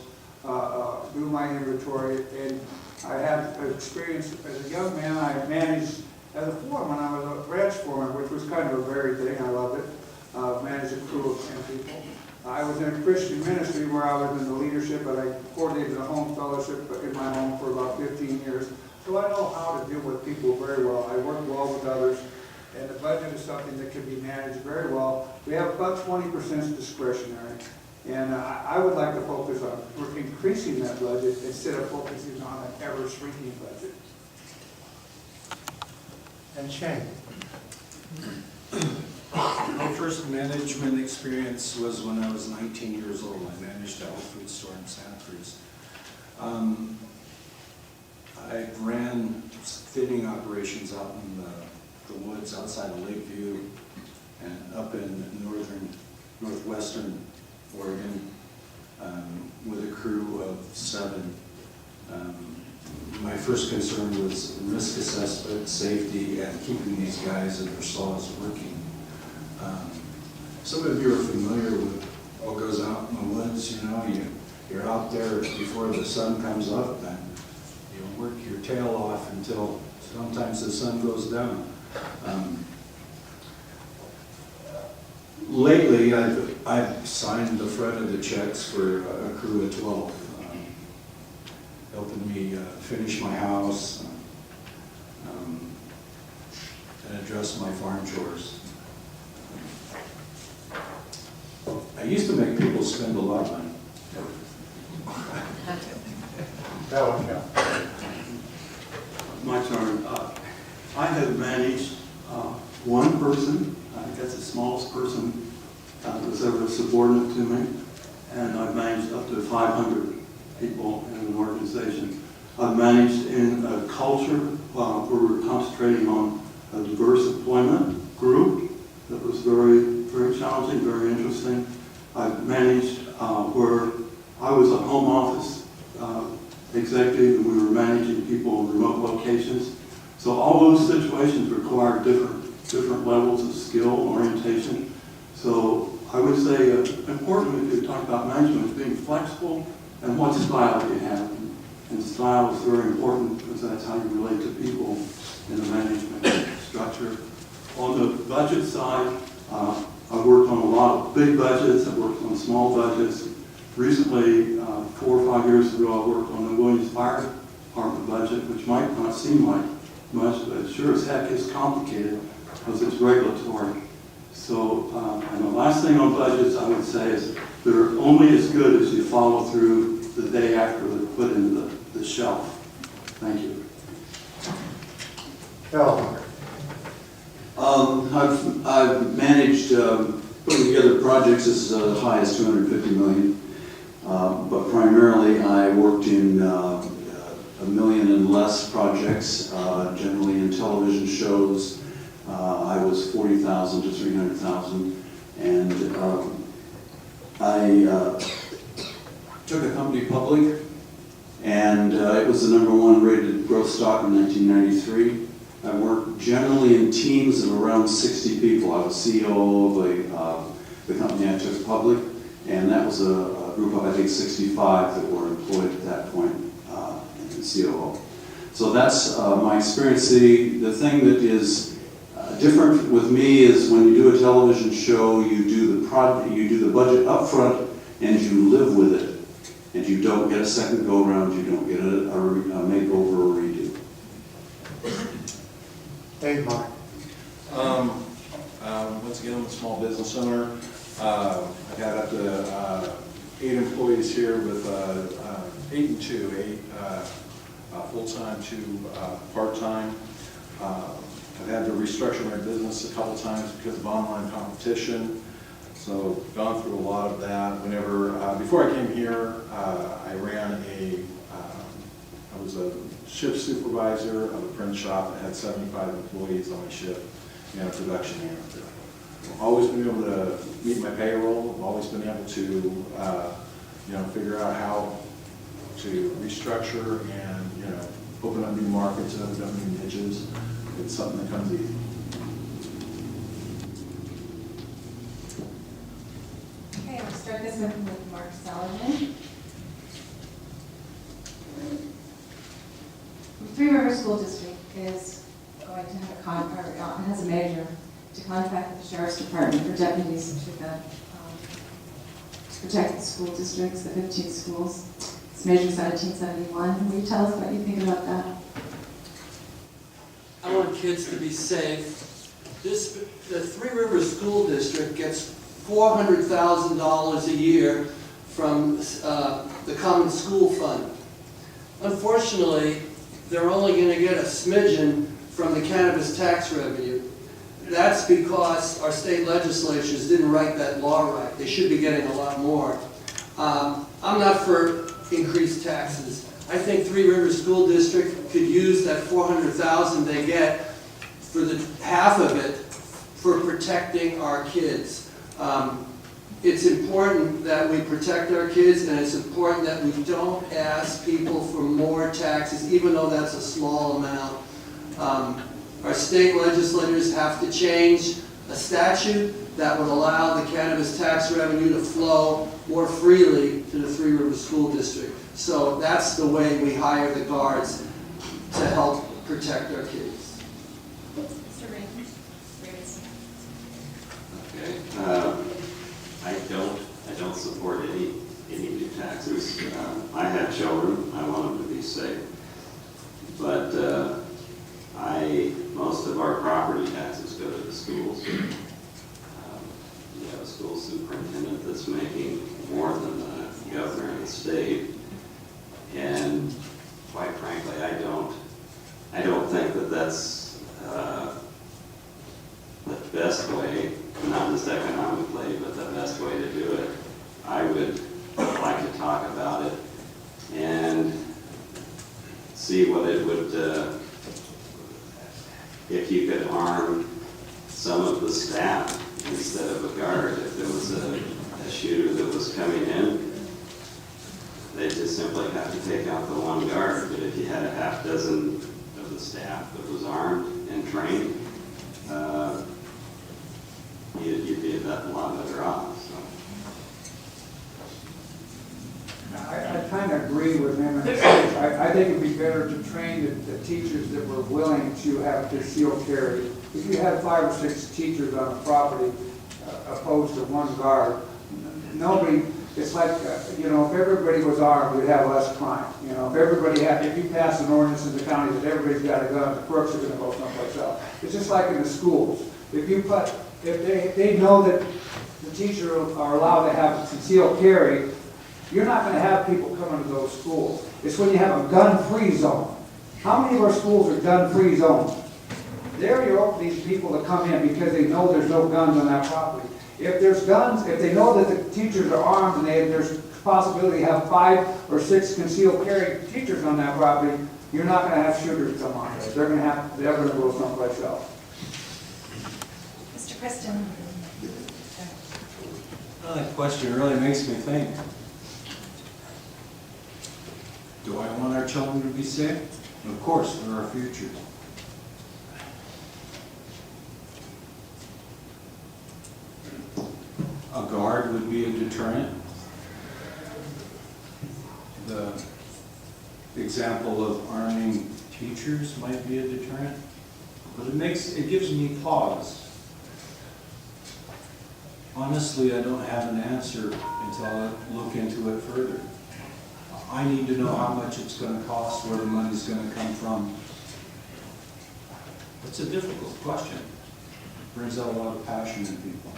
do my inventory, and I have experience as a young man. I managed as a foreman. I was a ranch foreman, which was kind of a varied thing. I loved it. Managed a crew of 10 people. I was in a Christian ministry where I was in the leadership, but I coordinated a home fellowship in my home for about 15 years. So I know how to deal with people very well. I work well with others, and the budget is something that can be managed very well. We have about 20% discretionary, and I would like to focus on increasing that budget instead of focusing on an ever-shrinking budget. And Shane? My first management experience was when I was 19 years old. I managed a health food store in Santa Cruz. I ran fitting operations out in the woods outside of Lakeview and up in northwestern Oregon with a crew of 7. My first concern was risk assessment, safety, and keeping these guys and their saws working. Some of you are familiar with what goes out in the woods. You're out there before the sun comes up, and you work your tail off until sometimes the sun goes down. Lately, I've signed the front of the checks for a crew of 12, helping me finish my house and address my farm chores. I used to make people spend a lot of money. That would count. My turn. I have managed one person. I think that's the smallest person that was ever subordinate to me. And I've managed up to 500 people in an organization. I've managed in a culture where we're concentrating on a diverse employment group that was very, very challenging, very interesting. I've managed where I was a home office executive and we were managing people in remote locations. So all those situations require different levels of skill, orientation. So I would say important if you talk about management is being flexible and what style you have. And style is very important because that's how you relate to people in the management structure. On the budget side, I've worked on a lot of big budgets, I've worked on small budgets. Recently, 4 or 5 years ago, I worked on the Williams Fire Department budget, which might not seem like much, but it sure as heck is complicated because it's regulatory. So, and the last thing on budgets I would say is they're only as good as you follow through the day after they're put into the shelf. Thank you. Bill. I've managed putting together projects as high as $250 million, but primarily I worked in $1 million and less projects, generally in television shows. I was $40,000 to $300,000, and I took a company public, and it was the #1 rated growth stock in 1993. I worked generally in teams of around 60 people. I was CEO of the company I took public, and that was a group of, I think, 65 that were employed at that point in COO. So that's my experience. The thing that is different with me is when you do a television show, you do the budget up front, and you live with it. And you don't get a second go-around, you don't get a makeover or redo. Hey, Mark. Once again, I'm a small business owner. I've got up to 8 employees here with 8 and 2, 8 full-time, 2 part-time. I've had to restructure my business a couple times because of online competition. So gone through a lot of that. Before I came here, I ran I was a shift supervisor of a print shop that had 75 employees on my shift and a production manager. I've always been able to meet my payroll. I've always been able to, figure out how to restructure and, open up new markets and open up new niches. It's something that comes easy. Okay, I'll start this one with Mark Sullivan. The Three Rivers School District is going to have has a measure to contract with the Sheriff's Department for deputies to protect the school districts, the 15 schools. This measure is 1971. Will you tell us what you think about that? I want kids to be safe. The Three Rivers School District gets $400,000 a year from the Common School Fund. Unfortunately, they're only going to get a smidgen from the cannabis tax revenue. That's because our state legislatures didn't write that law right. They should be getting a lot more. I'm not for increased taxes. I think Three Rivers School District could use that $400,000 they get for the half of it for protecting our kids. It's important that we protect our kids, and it's important that we don't ask people for more taxes, even though that's a small amount. Our state legislators have to change a statute that would allow the cannabis tax revenue to flow more freely to the Three Rivers School District. So that's the way we hire the guards to help protect our kids. Mr. Reagan. Okay. I don't support any new taxes. I have children. I want them to be safe. But most of our property taxes go to the schools. You have a school superintendent that's making more than the governor of the state. And quite frankly, I don't think that that's the best way, not just economically, but the best way to do it. I would like to talk about it and see what it would if you could arm some of the staff instead of a guard, if there was a shooter that was coming in, they just simply have to take out the one guard. But if you had a half dozen of the staff that was armed and trained, you'd be a lot better off. So. I kind of agree with him in the sense, I think it'd be better to train the teachers that were willing to have concealed carry. If you had 5 or 6 teachers on a property opposed to one guard, nobody, it's like, you know, if everybody was armed, we'd have less crime. You know, if you pass an ordinance in the county that everybody's got a gun, the crooks are going to go someplace else. It's just like in the schools. If they know that the teachers are allowed to have concealed carry, you're not going to have people coming to those schools. It's when you have a gun-free zone. How many of our schools are gun-free zones? There you open these people to come in because they know there's no guns on that property. If there's guns, if they know that the teachers are armed and there's possibility to have 5 or 6 concealed carry teachers on that property, you're not going to have shooters come on there. They're going to go someplace else. Mr. Kristen. Well, that question really makes me think. Do I want our children to be safe? Of course, they're our future. A guard would be a deterrent. The example of arming teachers might be a deterrent, but it gives me pause. Honestly, I don't have an answer until I look into it further. I need to know how much it's going to cost, where the money's going to come from. It's a difficult question. It brings out a lot of passion in people.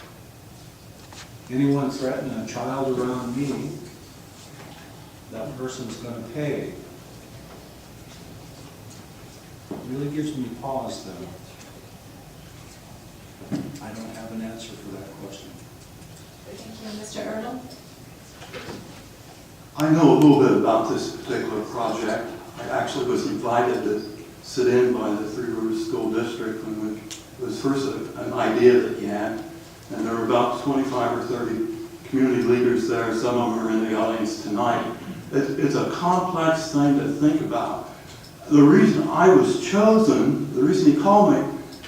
Anyone threatening a child around me, that person's going to pay. It really gives me pause, though. I don't have an answer for that question. Thank you. Mr. Erdl? I know a little bit about this particular project. I actually was invited to sit in by the Three Rivers School District when it was first an idea that he had. And there were about 25 or 30 community leaders there. Some of them are in the audience tonight. It's a complex thing to think about. The reason I was chosen, the reason he called me,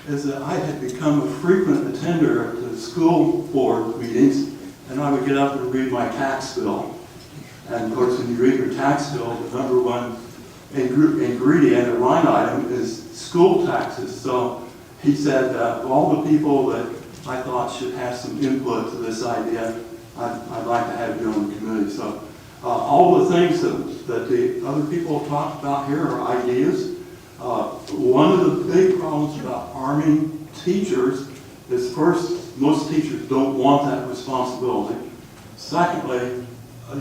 is that I had become a frequent attender at the school board meetings, and I would get up and read my tax bill. And of course, when you read your tax bill, the number one ingredient or line item is school taxes. So he said, all the people that I thought should have some input to this idea, I'd like to have you on the committee. So all the things that the other people have talked about here are ideas. One of the big problems about arming teachers is, first, most teachers don't want that responsibility. Secondly,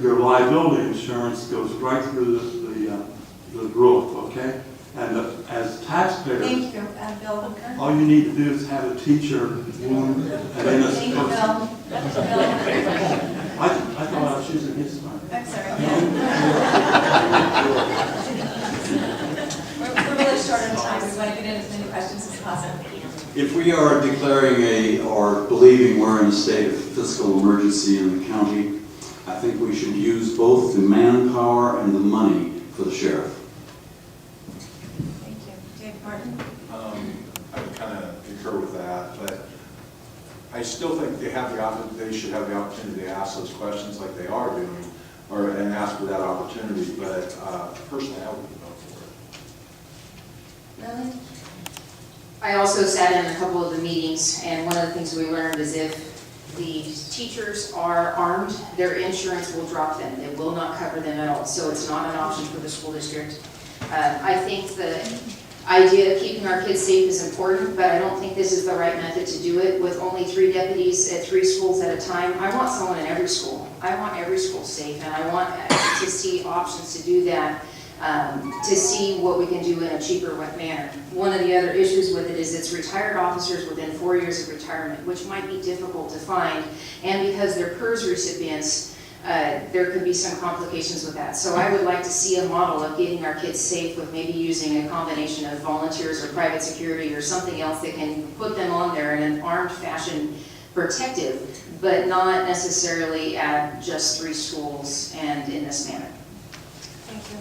your liability insurance goes right through the roof, okay? And as taxpayers, Thank you. Bill Hooker? all you need to do is have a teacher wound and then Thank you, Bill. I thought I was choosing his time. I'm sorry. We're really short on time. We want to get in as many questions as possible. If we are declaring or believing we're in a state of fiscal emergency in the county, I think we should use both the manpower and the money for the sheriff. Thank you. Dave Martin? I would kind of concur with that, but I still think they should have the opportunity to ask those questions like they are doing, and ask for that opportunity. But personally, I wouldn't vote for it. Lily? I also sat in a couple of the meetings, and one of the things we learned is if the teachers are armed, their insurance will drop them. It will not cover them at all, so it's not an option for the school district. I think the idea of keeping our kids safe is important, but I don't think this is the right method to do it with only 3 deputies at 3 schools at a time. I want someone in every school. I want every school safe, and I want to see options to do that, to see what we can do in a cheaper manner. One of the other issues with it is it's retired officers within 4 years of retirement, which might be difficult to find, and because they're PERS recipients, there could be some complications with that. So I would like to see a model of getting our kids safe with maybe using a combination of volunteers or private security or something else that can put them on there in an armed fashion, protective, but not necessarily at just 3 schools and in this manner. Thank you.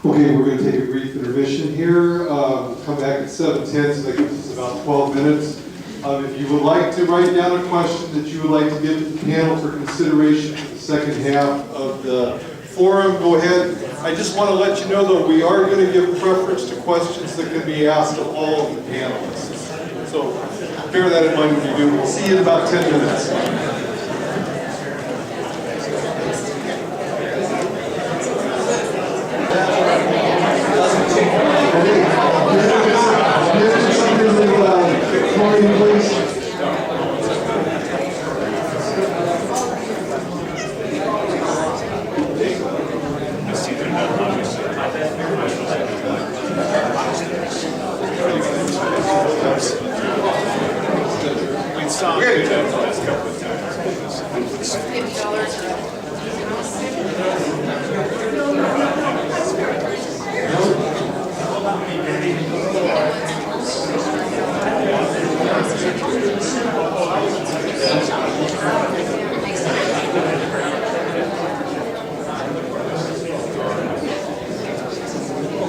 Okay, we're going to take a brief intermission here. Come back at 7:10, so that gives us about 12 minutes. If you would like to write down a question that you would like to give to the panel for consideration for the second half of the forum, go ahead. I just want to let you know, though, we are going to give preference to questions that can be asked of all of the panelists. So bear that in mind when you do. We'll see you in about 10 minutes.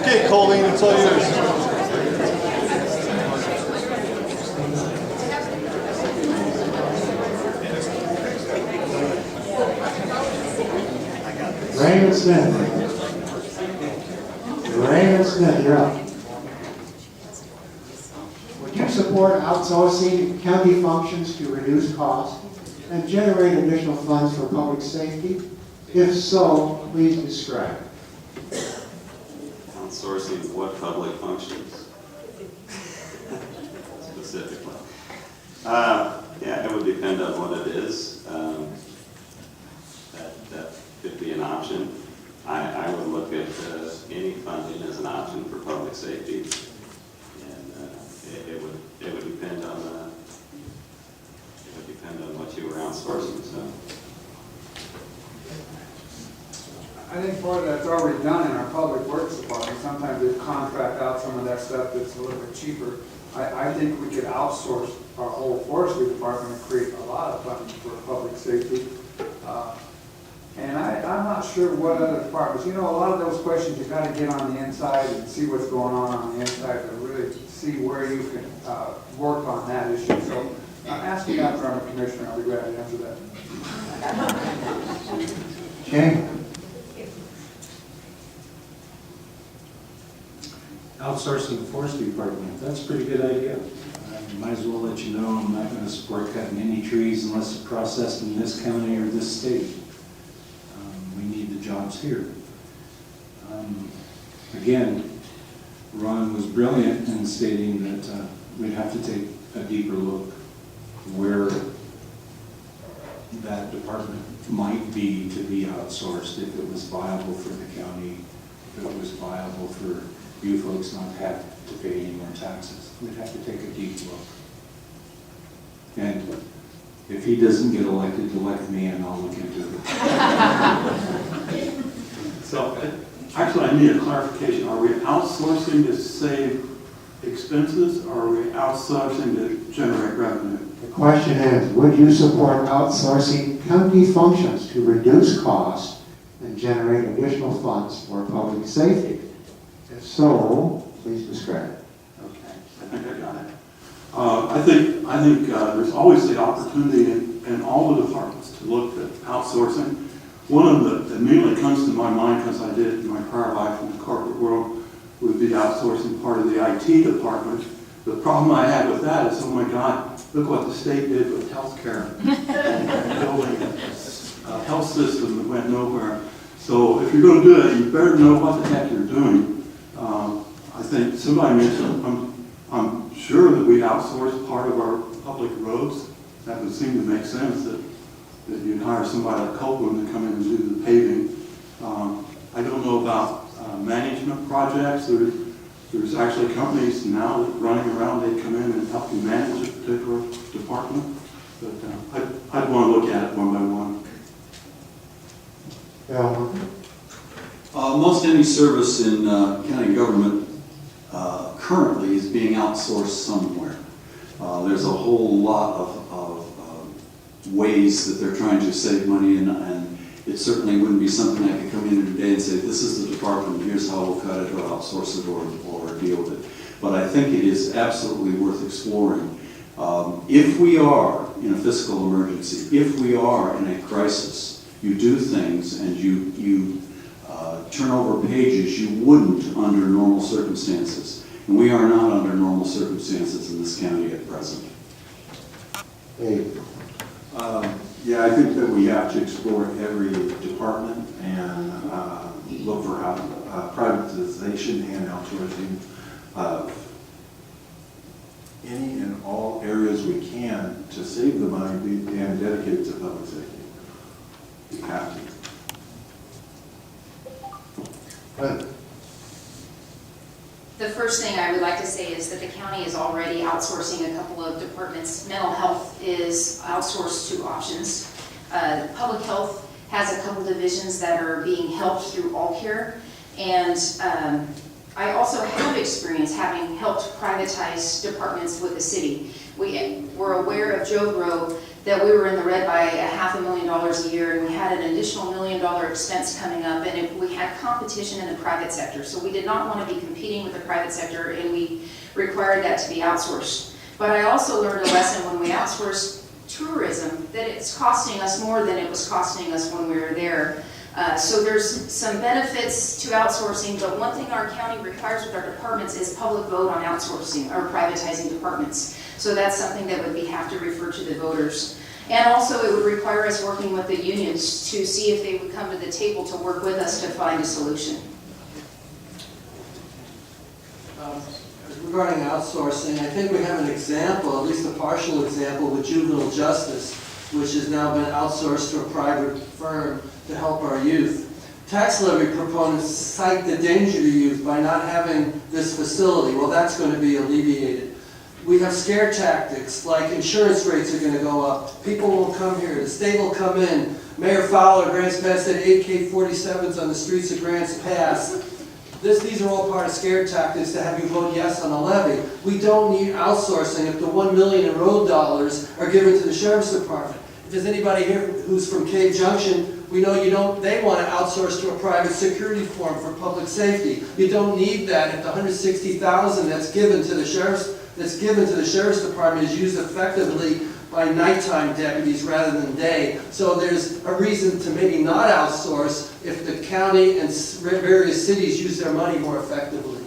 Okay, Colleen, it's all yours. Raymond Smith. Raymond Smith, you're up. Would you support outsourcing county functions to reduce costs and generate additional funds for public safety? If so, please describe. Outsourcing what public functions? Specifically. Yeah, it would depend on what it is. That could be an option. I would look at any funding as an option for public safety, and it would depend on what you were outsourcing. So. I think part of that's already done in our public works department. Sometimes they contract out some of that stuff that's a little bit cheaper. I think we could outsource our whole forestry department and create a lot of funding for public safety. And I'm not sure what other departments, you know, a lot of those questions you got to get on the inside and see what's going on the inside to really see where you can work on that issue. So ask me after I'm a commissioner, I'll be glad to answer that. Jay? Outsourcing the forestry department, that's a pretty good idea. Might as well let you know I'm not going to support cutting any trees unless it's processed in this county or this state. We need the jobs here. Again, Ron was brilliant in stating that we'd have to take a deeper look where that department might be to be outsourced, if it was viable for the county, if it was viable for you folks not have to pay any more taxes. We'd have to take a deep look. And if he doesn't get elected, elect me and I'll look into it. So, actually, I need a clarification. Are we outsourcing to save expenses, or are we outsourcing to generate revenue? The question is, would you support outsourcing county functions to reduce costs and generate additional funds for public safety? If so, please describe. Okay, I think I got it. I think there's always the opportunity in all the departments to look at outsourcing. One of the that immediately comes to my mind, because I did it in my prior life in the corporate world, would be outsourcing part of the IT department. The problem I had with that is, oh my God, look what the state did with healthcare, building a health system that went nowhere. So if you're going to do it, you better know what the heck you're doing. I think somebody mentioned, I'm sure that we outsource part of our public roads. That would seem to make sense, that you'd hire somebody like Copeland to come in and do the paving. I don't know about management projects. There's actually companies now that running around, they come in and help you manage a particular department. but I'd want to look at it one by one. Bill? Most any service in county government currently is being outsourced somewhere. There's a whole lot of ways that they're trying to save money, and it certainly wouldn't be something I could come in today and say, this is the department, here's how we'll cut it, or outsource it, or deal with it. But I think it is absolutely worth exploring. If we are in a fiscal emergency, if we are in a crisis, you do things and you turn over pages you wouldn't under normal circumstances. And we are not under normal circumstances in this county at present. Dave? Yeah, I think that we have to explore every department and look for privatization and outsourcing of any and all areas we can to save the money and dedicate it to public safety. We have to. Good. The first thing I would like to say is that the county is already outsourcing a couple of departments. Mental health is outsourced to options. Public health has a couple divisions that are being helped through All Care. And I also have experience having helped privatize departments with the city. We were aware of Joe Grow, that we were in the red by $500,000 a year, and we had an additional $1 million expense coming up, and we had competition in the private sector. So we did not want to be competing with the private sector, and we required that to be outsourced. But I also learned a lesson when we outsourced tourism, that it's costing us more than it was costing us when we were there. So there's some benefits to outsourcing, but one thing our county requires with our departments is public vote on outsourcing or privatizing departments. So that's something that would have to refer to the voters. And also it would require us working with the unions to see if they would come to the table to work with us to find a solution. Regarding outsourcing, I think we have an example, at least a partial example, with juvenile justice, which has now been outsourced to a private firm to help our youth. Tax levy proponents cite the danger to youth by not having this facility. Well, that's going to be alleviated. We have scare tactics, like insurance rates are going to go up. People won't come here. The state will come in. Mayor Fowler, Grants Pass, said AK-47s on the streets of Grants Pass. These are all part of scare tactics to have you vote yes on a levy. We don't need outsourcing if the $1 million in road dollars are given to the Sheriff's Department. If there's anybody here who's from Cave Junction, we know they want to outsource to a private security firm for public safety. You don't need that if the $160,000 that's given to the Sheriff's Department is used effectively by nighttime deputies rather than day. So there's a reason to maybe not outsource if the county and various cities use their money more effectively.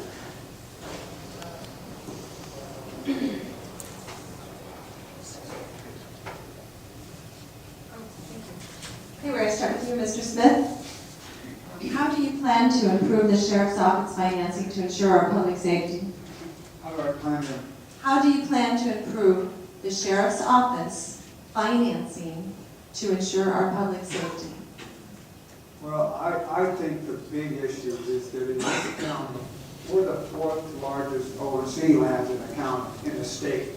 Okay, we're going to start with you, Mr. Smith. How do you plan to improve the Sheriff's Office financing to ensure our public safety? How do I plan to? How do you plan to improve the Sheriff's Office financing to ensure our public safety? Well, I think the big issue is that in this county, we're the fourth largest O&C lands in the county, in the state.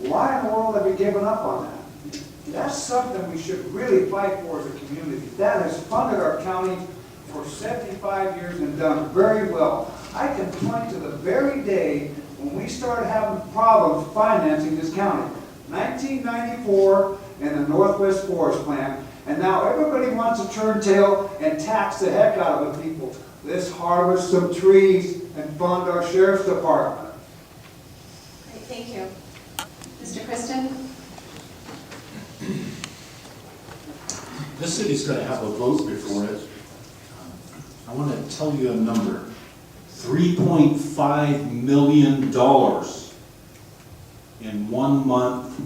Why in the world have we given up on that? That's something we should really fight for as a community. That has funded our county for 75 years and done very well. I can point to the very day when we started having problems financing this county. 1994 and the Northwest Forest Plan, and now everybody wants to turn tail and tax the heck out of the people. Let's harvest some trees and fund our Sheriff's Department. Great, thank you. Mr. Kristen? This city's going to have a vote before it. I want to tell you a number. $3.5 million in 1 month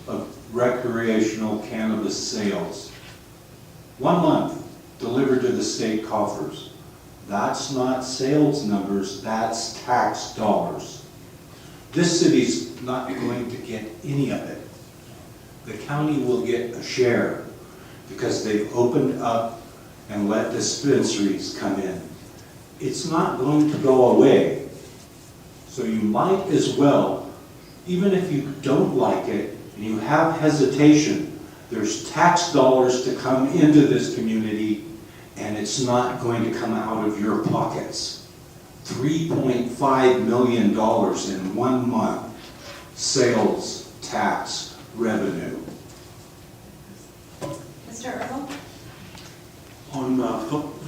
of recreational cannabis sales. 1 month delivered to the state coffers. That's not sales numbers, that's tax dollars. This city's not going to get any of it. The county will get a share because they've opened up and let dispensaries come in. It's not going to go away. So you might as well, even if you don't like it and you have hesitation, there's tax dollars to come into this community, and it's not going to come out of your pockets. $3.5 million in 1 month, sales tax revenue. Mr. Earl? On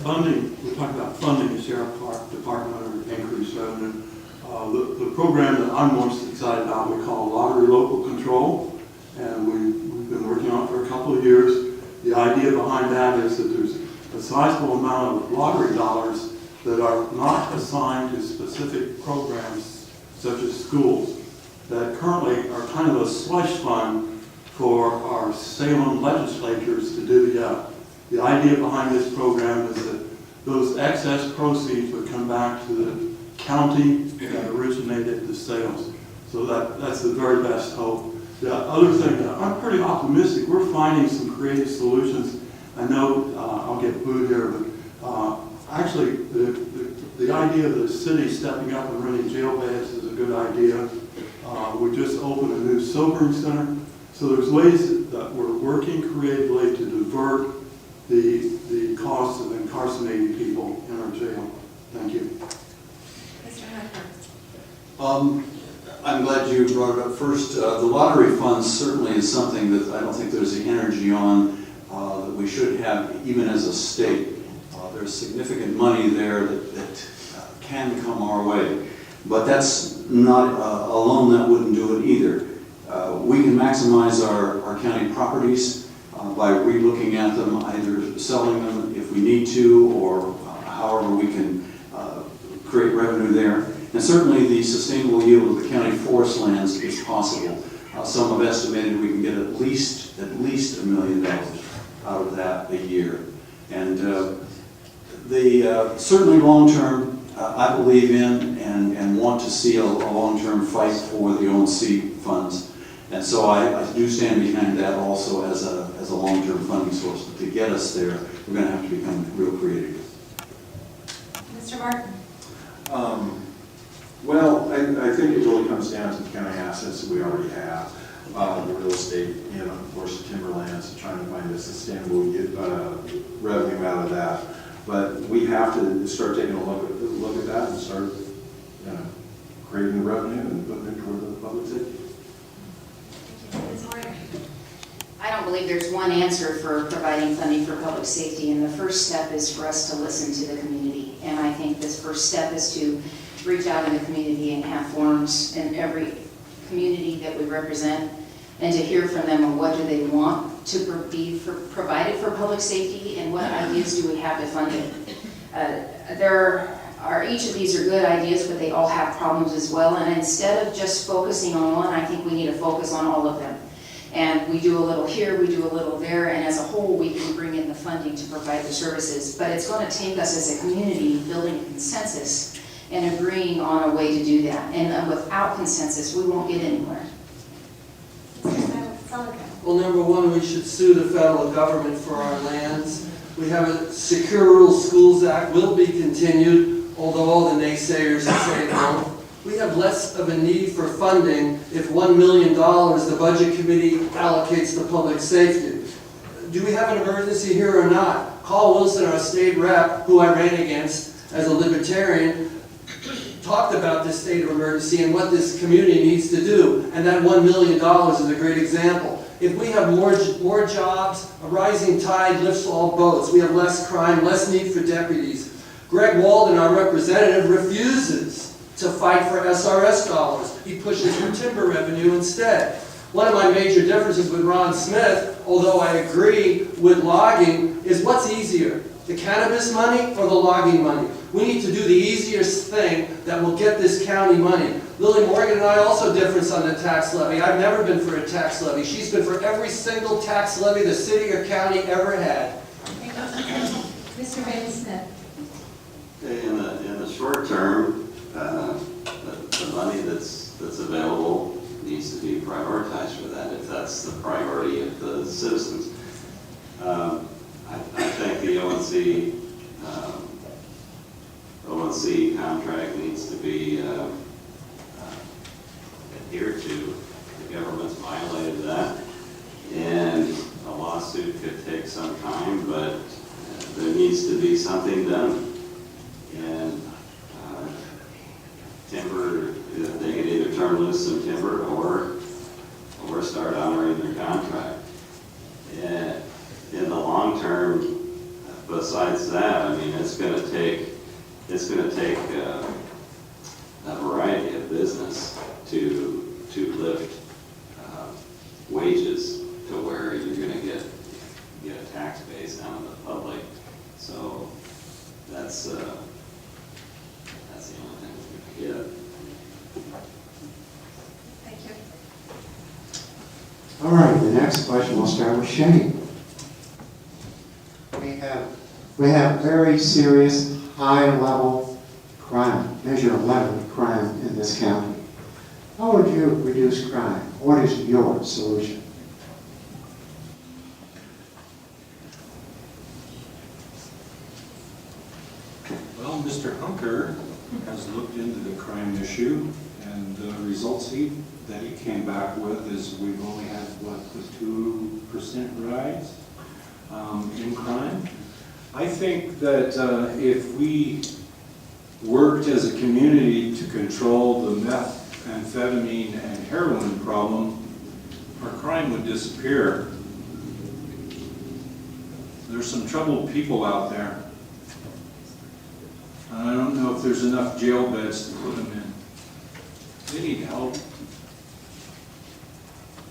funding, we're talking about funding the Sheriff Department or increased revenue. The program that I'm most excited about we call Lottery Local Control, and we've been working on it for a couple of years. The idea behind that is that there's a sizable amount of lottery dollars that are not assigned to specific programs such as schools that currently are kind of a slush fund for our Salem legislatures to divvy up. The idea behind this program is that those excess proceeds would come back to the county that originated the sales. So that's the very best hope. The other thing, I'm pretty optimistic. We're finding some creative solutions. I know I'll get booed here, but actually the idea of the city stepping up and running jail beds is a good idea. We just opened a new sobering center. So there's ways that we're working creatively to divert the costs of incarcerating people in our jail. Thank you. Mr. Harper? I'm glad you brought it up first. The lottery funds certainly is something that I don't think there's the energy on that we should have even as a state. There's significant money there that can come our way. But that's not, alone that wouldn't do it either. We can maximize our county properties by re-looking at them, either selling them if we need to, or however we can create revenue there. And certainly the sustainable yield of the county forest lands is possible. Some have estimated we can get at least $1 million out of that a year. And certainly long-term, I believe in and want to see a long-term fight for the ONC funds. And so I do stand behind that also as a long-term funding source. But to get us there, we're going to have to become real creative. Mr. Martin? Well, I think it really comes down to the county assets that we already have. The real estate, and of course the timberlands, trying to find a sustainable revenue out of that. But we have to start taking a look at that and start creating the revenue and putting it toward the public safety. Ms. Horner? I don't believe there's one answer for providing funding for public safety, and the first step is for us to listen to the community. And I think this first step is to reach out in the community and have forums in every community that we represent, and to hear from them on what do they want to be provided for public safety and what ideas do we have to fund it. Each of these are good ideas, but they all have problems as well. And instead of just focusing on one, I think we need to focus on all of them. And we do a little here, we do a little there, and as a whole, we can bring in the funding to provide the services. But it's going to take us as a community building a consensus and agreeing on a way to do that. And without consensus, we won't get anywhere. Well, number one, we should sue the federal government for our lands. We have a Secure Rural Schools Act, will be continued, although all the naysayers say no. We have less of a need for funding if $1 million the Budget Committee allocates to public safety. Do we have an emergency here or not? Carl Wilson, our state rep, who I ran against as a libertarian, talked about this state of emergency and what this community needs to do, and that $1 million is a great example. If we have more jobs, a rising tide lifts all boats. We have less crime, less need for deputies. Greg Walden, our representative, refuses to fight for SRS dollars. He pushes for timber revenue instead. One of my major differences with Ron Smith, although I agree with logging, is what's easier, the cannabis money or the logging money? We need to do the easiest thing that will get this county money. Lily Morgan and I also differ on the tax levy. I've never been for a tax levy. She's been for every single tax levy the city or county ever had. Mr. Van Smith? In the short term, the money that's available needs to be prioritized for that, if that's the priority of the citizens. I think the ONC contract needs to be adhered to. The government's violated that. some time, but there needs to be something done. And timber, they can either turn loose some timber or start honoring their contract. And in the long term, besides that, I mean, it's going to take a variety of business to lift wages to where you're going to get a tax base out of the public. So that's the only thing we can get. Thank you. All right, the next question, we'll start with Shane. We have very serious, high-level crime, Measure 11 crime in this county. How would you reduce crime? What is your solution? Well, Mr. Hunker has looked into the crime issue, and the results that he came back with is we've only had, what, a 2% rise in crime. I think that if we worked as a community to control the methamphetamine and heroin problem, our crime would disappear. There's some troubled people out there. And I don't know if there's enough jail beds to put them in. They need help.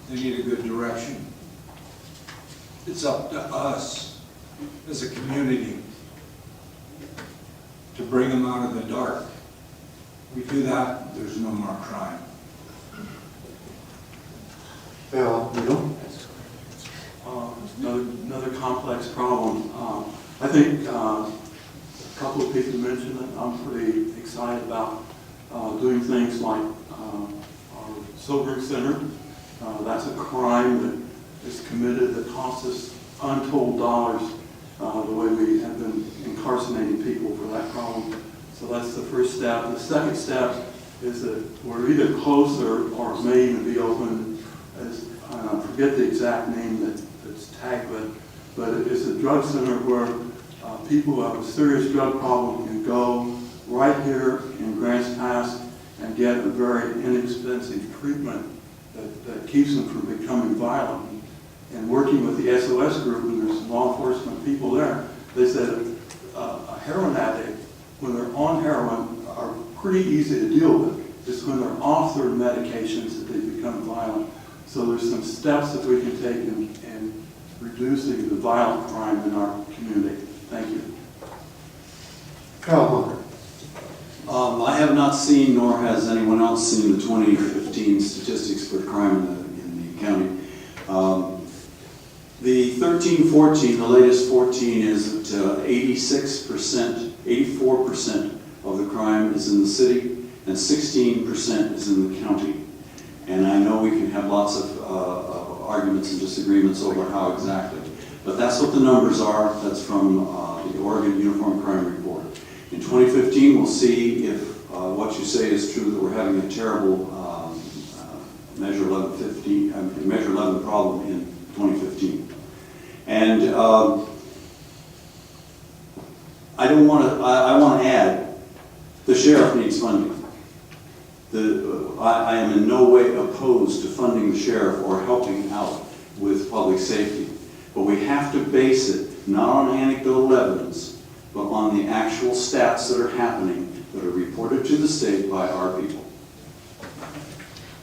They need a good direction. It's up to us as a community to bring them out of the dark. We do that, there's no more crime. Bill, you Another complex problem. I think a couple of people mentioned it. I'm pretty excited about doing things like our sobering center. That's a crime that is committed that costs us untold dollars, the way we have been incarcerating people for that problem. So that's the first step. The second step is that we're either closer or it may even be open, as I forget the exact name that's tagged with, but it is a drug center where people who have a serious drug problem can go right here in Grants Pass and get a very inexpensive treatment that keeps them from becoming violent. And working with the SOS group, and there's some law enforcement people there, they said a heroin addict, when they're on heroin, are pretty easy to deal with. It's when they're off their medications that they become violent. So there's some steps that we can take in reducing the violent crime in our community. Thank you. Carl Hunker. I have not seen, nor has anyone else seen, the 2015 statistics for crime in the county. The 13-14, the latest 14, is that 86%, 84% of the crime is in the city, and 16% is in the county. And I know we can have lots of arguments and disagreements over how exactly, but that's what the numbers are. That's from the Oregon Uniform Crime Report. In 2015, we'll see if what you say is true, that we're having a terrible Measure 11 problem in 2015. And I want to add, the sheriff needs funding. I am in no way opposed to funding the sheriff or helping out with public safety. But we have to base it not on anecdotal evidence, but on the actual stats that are happening, that are reported to the state by our people.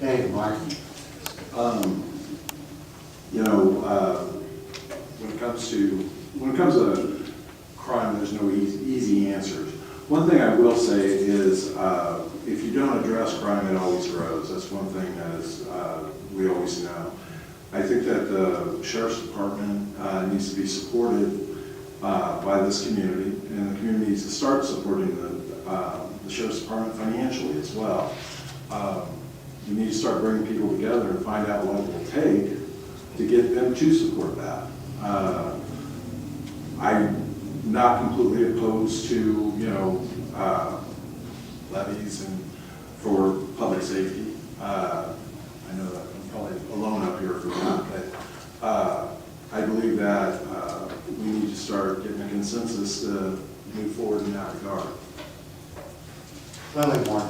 Dave, Mark. When it comes to crime, there's no easy answers. One thing I will say is, if you don't address crime, it always grows. That's one thing that we always know. I think that the Sheriff's Department needs to be supported by this community, and the community needs to start supporting the Sheriff's Department financially as well. You need to start bringing people together and find out what it will take to get them to support that. I'm not completely opposed to, levies and for public safety. I know that I'm probably alone up here for that, but I believe that us move forward in that regard. Lily Moore.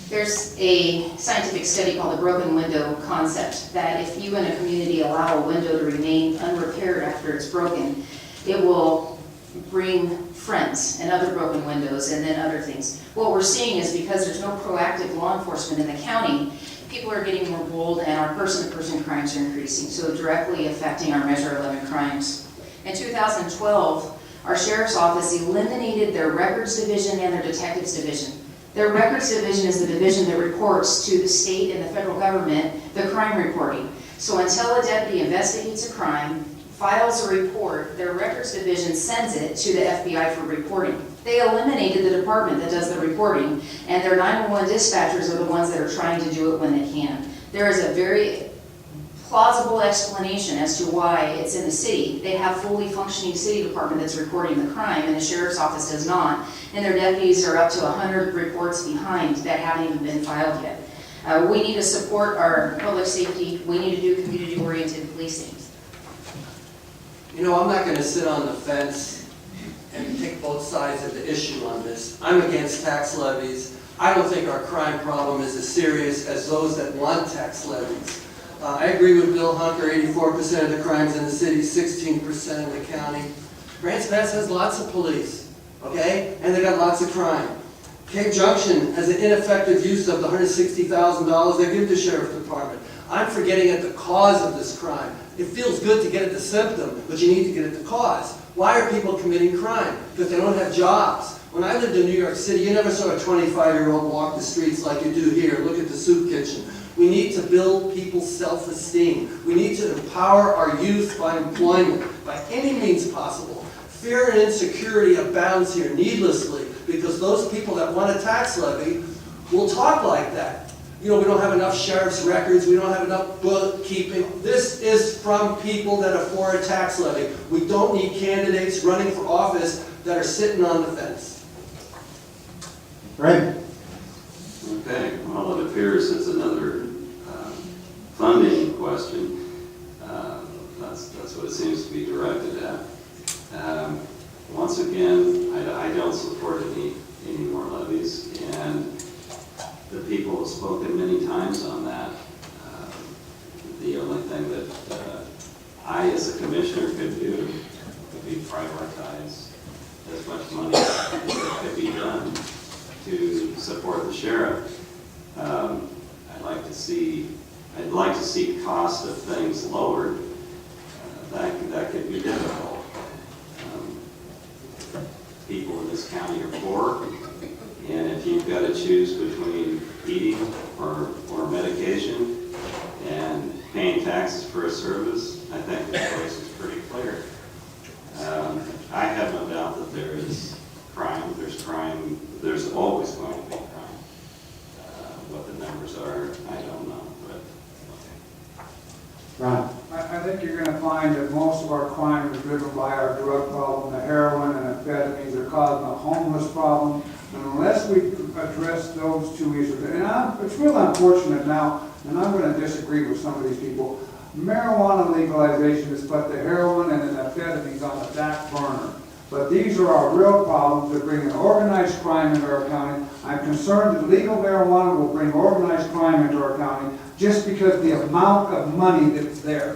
There's a scientific study called the broken window concept, that if you in a community allow a window to remain unrepaired after it's broken, it will bring friends and other broken windows and then other things. What we're seeing is because there's no proactive law enforcement in the county, people are getting more bold and our person-to-person crimes are increasing, so directly affecting our Measure 11 crimes. In 2012, our sheriff's office eliminated their records division and their detectives division. Their records division is the division that reports to the state and the federal government the crime reporting. So until a deputy investigates a crime, files a report, their records division sends it to the FBI for reporting. They eliminated the department that does the reporting, and their 911 dispatchers are the ones that are trying to do it when they can. There is a very plausible explanation as to why it's in the city. They have fully functioning city department that's reporting the crime, and the sheriff's office does not. And their deputies are up to 100 reports behind that haven't even been filed yet. We need to support our public safety. We need to do community-oriented policing. You know, I'm not going to sit on the fence and take both sides of the issue on this. I'm against tax levies. I don't think our crime problem is as serious as those that want tax levies. I agree with Bill Hunker, 84% of the crimes in the city, 16% in the county. Grants Pass has lots of police, okay? And they got lots of crime. Cave Junction has an ineffective use of the $160,000 they give the sheriff's department. I'm for getting at the cause of this crime. It feels good to get at the symptom, but you need to get at the cause. Why are people committing crime? Because they don't have jobs. When I lived in New York City, you never saw a 25-year-old walk the streets like you do here. Look at the soup kitchen. We need to build people's self-esteem. We need to empower our youth by employment, by any means possible. Fear and insecurity abounds here needlessly because those people that want a tax levy will talk like that. You know, we don't have enough sheriff's records, we don't have enough bookkeeping. This is from people that afford a tax levy. We don't need candidates running for office that are sitting on the fence. Right. Okay, well, it appears it's another funding question. That's what it seems to be directed at. Once again, I don't support any more levies, and the people have spoken many times on that. The only thing that I, as a commissioner, could do would be prioritize as much money as could be done to support the sheriff. I'd like to see cost of things lowered. That could be difficult. People in this county are poor, and if you've got to choose between eating or medication and paying taxes for a service, I think the choice is pretty clear. I have no doubt that there is crime. There's crime. There's always going to be crime. What the numbers are, I don't know. But Ron. I think you're going to find that most of our crime is driven by our drug problem. The heroin and amphetamines are causing a homeless problem. And unless we address those two issues, and it's real unfortunate now, and I'm going to disagree with some of these people, marijuana legalization has put the heroin and the amphetamines on the back burner. But these are our real problems that bring an organized crime into our county. I'm concerned that legal marijuana will bring organized crime into our county just because the amount of money that's there.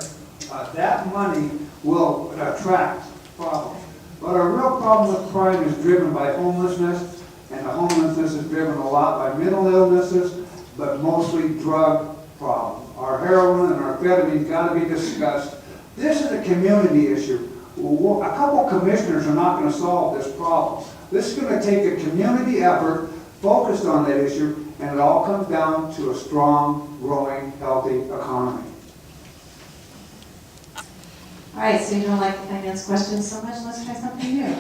That money will attract problems. But our real problem with crime is driven by homelessness, and the homelessness is driven a lot by mental illnesses, but mostly drug problems. Our heroin and our amphetamines got to be discussed. This is a community issue. A couple commissioners are not going to solve this problem. This is going to take a community effort focused on that issue, and it all comes down to a strong, growing, healthy economy. All right, so you don't like the finance questions so much, let's try something new.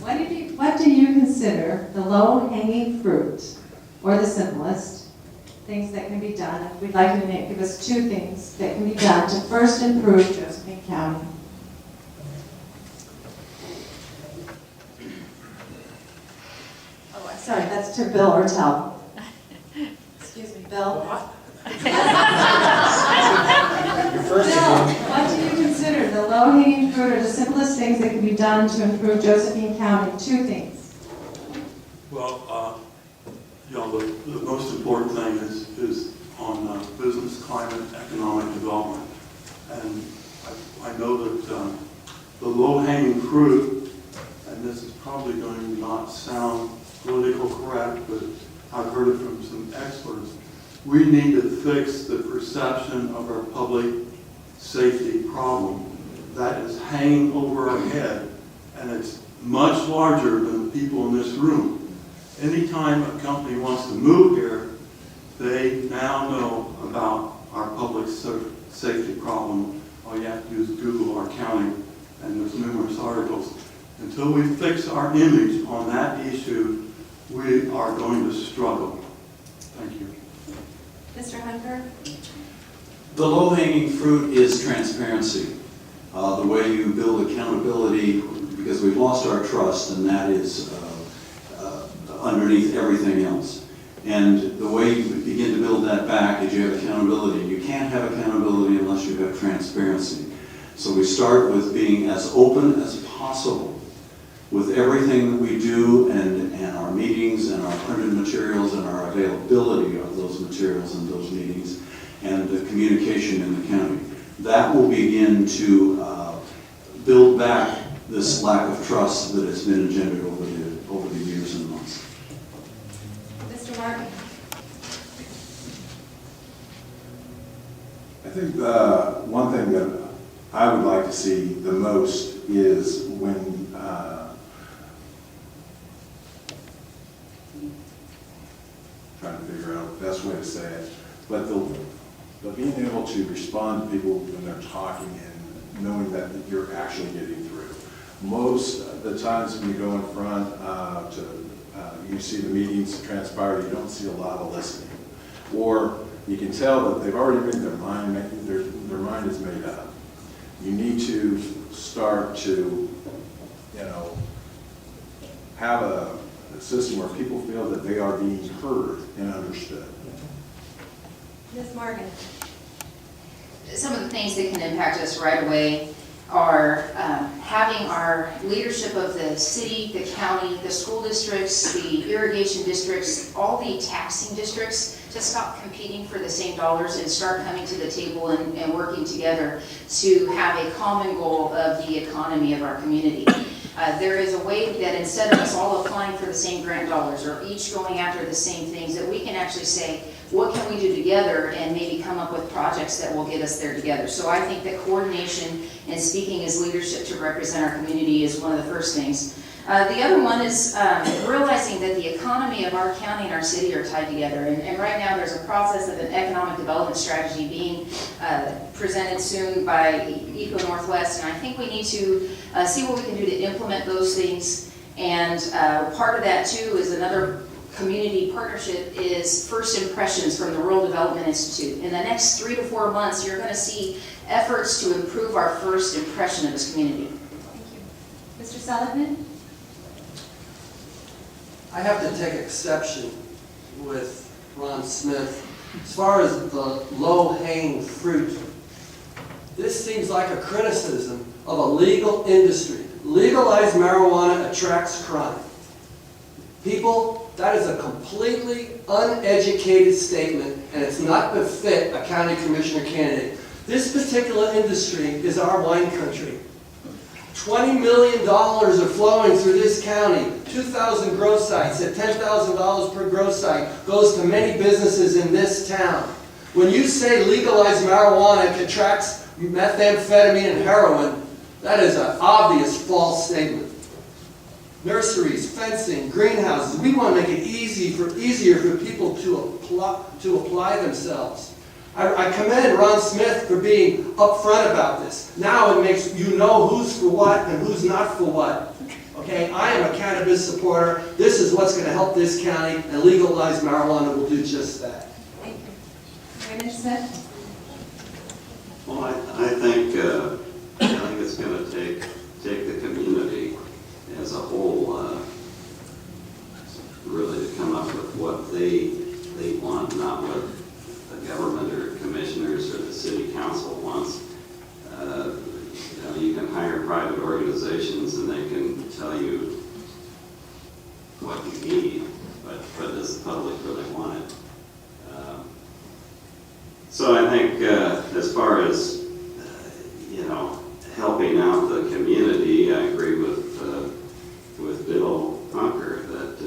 What do you consider the low-hanging fruit, or the simplest, things that can be done? If we'd like you to give us 2 things that can be done to first improve Josephine County. Oh, sorry, that's to Bill Ortel. Excuse me, Bill. Your first Bill, what do you consider the low-hanging fruit or the simplest things that can be done to improve Josephine County? 2 things. Well, you know, the most important thing is on business climate, economic development. And I know that the low-hanging fruit, and this is probably going to not sound political correct, but I've heard it from some experts, we need to fix the perception of our public safety problem that is hanging over our head, and it's much larger than the people in this room. Anytime a company wants to move here, they now know about our public safety problem. All you have to do is Google our county, and there's numerous articles. Until we fix our image on that issue, we are going to struggle. Thank you. Mr. Hunter? The low-hanging fruit is transparency. The way you build accountability, because we've lost our trust, and that is underneath everything else. And the way you begin to build that back is you have accountability. You can't have accountability unless you have transparency. So we start with being as open as possible with everything that we do, and our meetings and our printed materials and our availability of those materials and those meetings and the communication in the county. That will begin to build back this lack of trust that has been engendered over the years and months. Mr. Martin? I think one thing that I would like to see the most is when trying to figure out the best way to say it, but the being able to respond to people when they're talking and knowing that you're actually getting through. Most of the times when you go in front you see the meetings transpire, you don't see a lot of listening. Or you can tell that they've already made their mind, their mind is made up. You need to start to, have a system where people feel that they are being heard and understood. Ms. Morgan? Some of the things that can impact us right away are having our leadership of the city, the county, the school districts, the irrigation districts, all the taxing districts to stop competing for the same dollars and start coming to the table and working together to have a common goal of the economy of our community. There is a way that instead of us all applying for the same grant dollars or each going after the same things, that we can actually say, what can we do together and maybe come up with projects that will get us there together. So I think that coordination and speaking as leadership to represent our community is one of the first things. The other one is realizing that the economy of our county and our city are tied together. And right now there's a process of an economic development strategy being presented soon by Eco Northwest. And I think we need to see what we can do to implement those things. And part of that too is another community partnership is First Impressions from the Rural Development Institute. In the next 3 to 4 months, you're going to see efforts to improve our first impression of this community. Thank you. Mr. Sullivan? I have to take exception with Ron Smith. As far as the low-hanging fruit, this seems like a criticism of a legal industry. Legalized marijuana attracts crime. People, that is a completely uneducated statement, and it's not befit a county commissioner candidate. This particular industry is our wine country. $20 million are flowing through this county. 2,000 grow sites at $10,000 per grow site goes to many businesses in this town. When you say legalized marijuana attracts methamphetamine and heroin, that is an obvious false statement. Nurseries, fencing, greenhouses, we want to make it easier for people to apply themselves. I commend Ron Smith for being upfront about this. Now it makes you know who's for what and who's not for what. Okay, I am a cannabis supporter. This is what's going to help this county, and legalized marijuana will do just that. Thank you. Raymond Smith? Well, I think it's going to take the community as a whole really to come up with what they want, not what the government or commissioners or the city council wants. You So I think as far as, helping out the community, I agree with Bill Hunker that,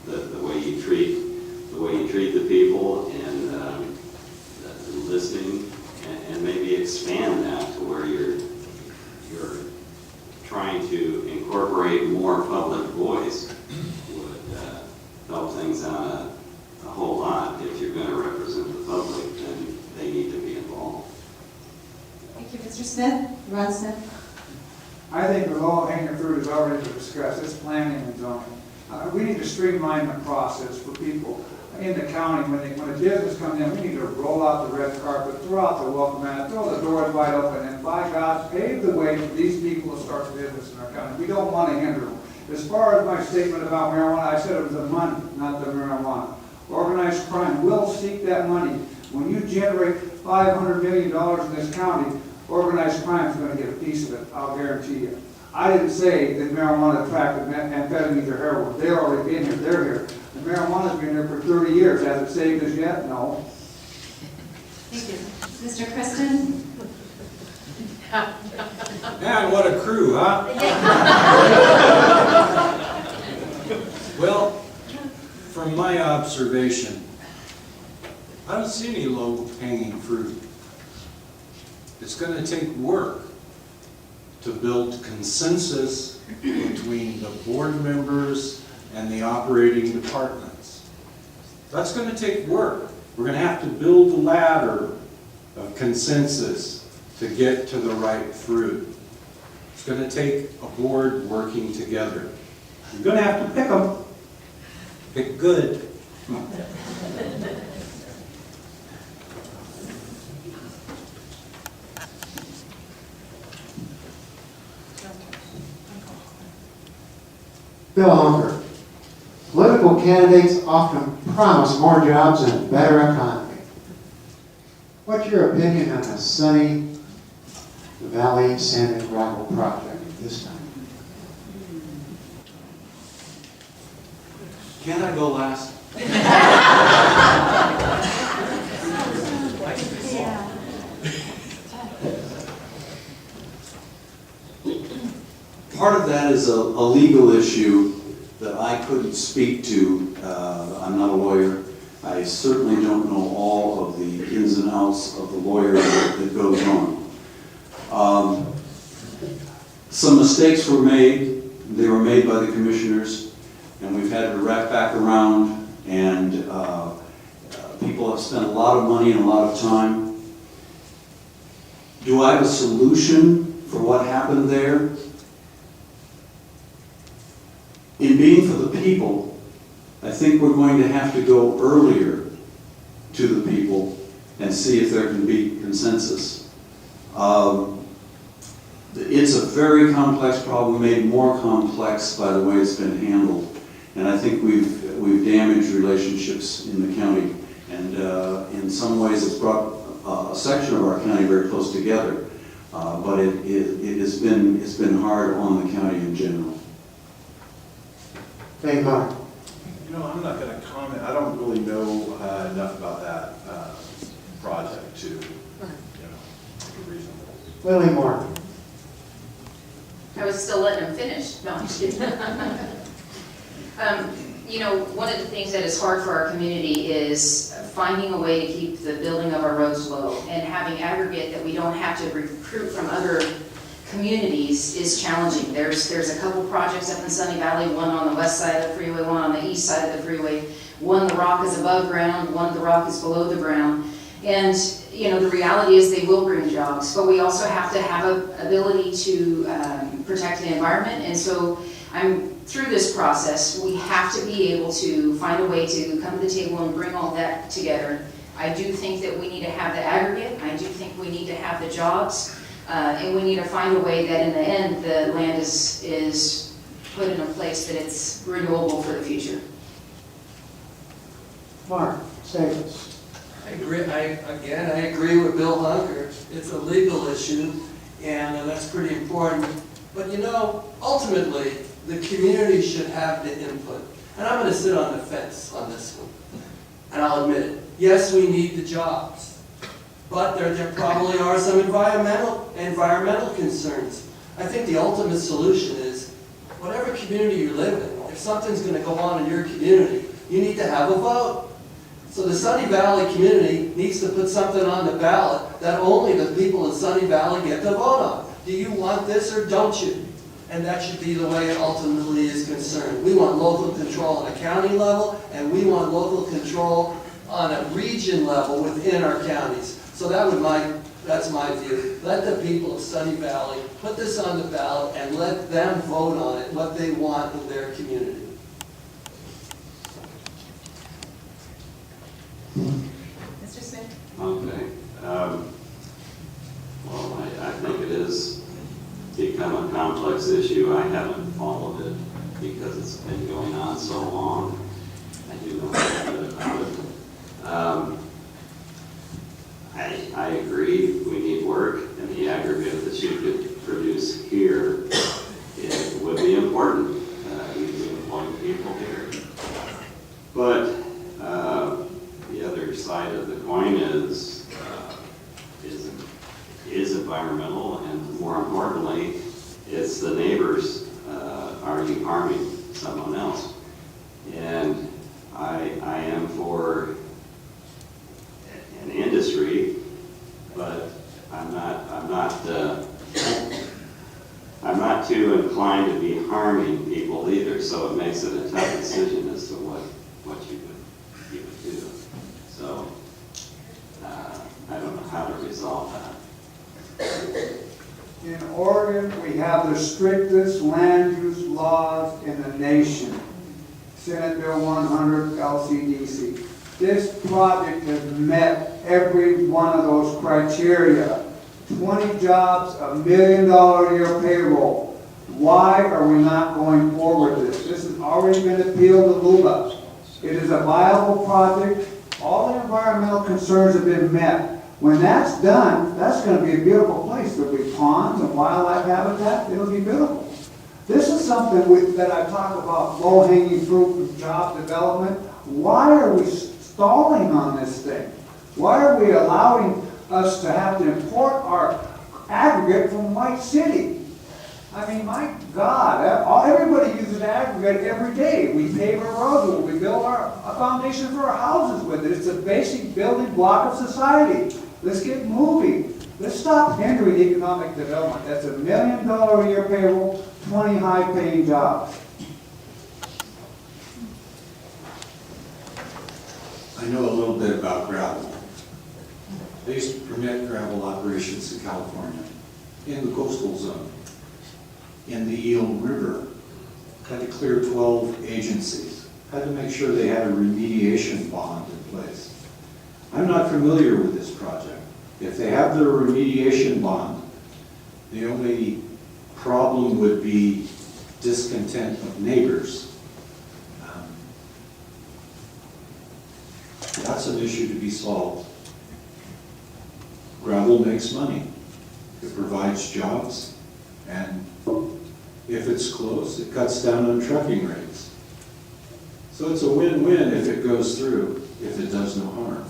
the way you treat the people and listening and maybe expand that to where you're trying to incorporate more public voice would help things out a whole lot. If you're going to represent the public, then they need to be involved. Thank you, Mr. Smith. Ron Smith. I think the low-hanging fruit is already discussed, it's planning and zoning. We need to streamline the process for people in the county. When a business comes in, we need to roll out the red carpet, throw out the welcome mat, throw the doors wide open, and by God, pave the way for these people to start business in our county. We don't want to hinder them. As far as my statement about marijuana, I said it was the money, not the marijuana. Organized crime will seek that money. When you generate $500 million in this county, organized crime is going to get a piece of it, I'll guarantee you. I didn't say that marijuana attracted amphetamines or heroin. They've already been here, they're here. The marijuana's been here for 30 years. Has it saved us yet? No. Thank you. Mr. Kristen? Man, what a crew, huh? Well, from my observation, I don't see any low-hanging fruit. It's going to take work to build consensus between the board members and the operating departments. That's going to take work. We're going to have to build the ladder of consensus to get to the right fruit. It's going to take a board working together. You're going to have to pick them. Pick good. Bill Hunker. Political candidates often promise more jobs and a better economy. What's your opinion on the Sunny Valley Sand and Gravel project at this time? Can I go last? Part of that is a legal issue that I couldn't speak to. I'm not a lawyer. I certainly don't know all of the ins and outs of the lawyer that goes on. Some mistakes were made. They were made by the commissioners, and we've had to wrap back around, and people have spent a lot of money and a lot of time. Do I have a solution for what happened there? In being for the people, I think we're going to have to go earlier to the people and see if there can be consensus. It's a very complex problem, made more complex by the way it's been handled. And I think we've damaged relationships in the county. And in some ways it's brought a section of our county very close together. But it's been hard on the county in general. Hey, Mark. I'm not going to comment. I don't really know enough about that project to, make a reasonable. Lily Moore. I was still letting him finish. No, I'm just kidding. One of the things that is hard for our community is finding a way to keep the building of our roads low, and having aggregate that we don't have to recruit from other communities is challenging. There's a couple projects up in Sunny Valley, one on the west side of the freeway, one on the east side of the freeway. One, the rock is above ground, one, the rock is below the ground. And, the reality is they will bring jobs, but we also have to have an ability to protect the environment. And so through this process, we have to be able to find a way to come to the table and bring all that together. I do think that we need to have the aggregate. I do think we need to have the jobs. And we need to find a way that in the end, the land is put in a place that it's renewable for the future. Mark, say this. I agree with Bill Hunker. It's a legal issue, and that's pretty important. But ultimately, the community should have the input. And I'm going to sit on the fence on this one, and I'll admit it. Yes, we need the jobs, but there probably are some environmental concerns. I think the ultimate solution is, whatever community you live in, if something's going to go on in your community, you need to have a vote. So the Sunny Valley community needs to put something on the ballot that only the people in Sunny Valley get to vote on. Do you want this or don't you? And that should be the way it ultimately is concerned. We want local control on a county level, and we want local control on a region level within our counties. So that's my view. Let the people of Sunny Valley put this on the ballot and let them vote on it, what they want in their community. Mr. Smith? Okay. Well, I think it has become a complex issue. I haven't followed it because it's been going on so long. I do know a little bit about it. I agree we need work, and the aggregate that you could produce here, it would be important. You'd be employing people here. But the other side of the coin is environmental, and more importantly, it's the neighbors. Are you harming someone else? And I am for an industry, but I'm not too inclined to be harming people either. So it makes it a tough decision as to what you would do. So I don't know how to resolve that. In Oregon, we have the strictest land use laws in the nation. Senate Bill 100 LCDC. This project has met every one of those criteria. 20 jobs, $1 million a year payroll. Why are we not going forward with this? This has already been appealed to LULA. It is a viable project. All the environmental concerns have been met. When that's done, that's going to be a beautiful place. There'll be ponds and wildlife habitat. It'll be beautiful. This is something that I talk about, low-hanging fruit and job development. Why are we stalling on this thing? Why are we allowing us to have to import our aggregate from White City? I mean, my God, everybody uses aggregate every day. We pave our roads, we build a foundation for our houses with it. It's a basic building block of society. Let's get moving. Let's stop hindering economic development. That's $1 million a year payroll, 20 high-paying jobs. I know a little bit about gravel. They used to permit gravel operations in California, in the coastal zone, in the Eel River. Had to clear 12 agencies. Had to make sure they had a remediation bond in place. I'm not familiar with this project. If they have their remediation bond, the only problem would be discontent of neighbors. That's an issue to be solved. Gravel makes money. It provides jobs, and if it's close, it cuts down on trucking rates. So it's a win-win if it goes through, if it does no harm.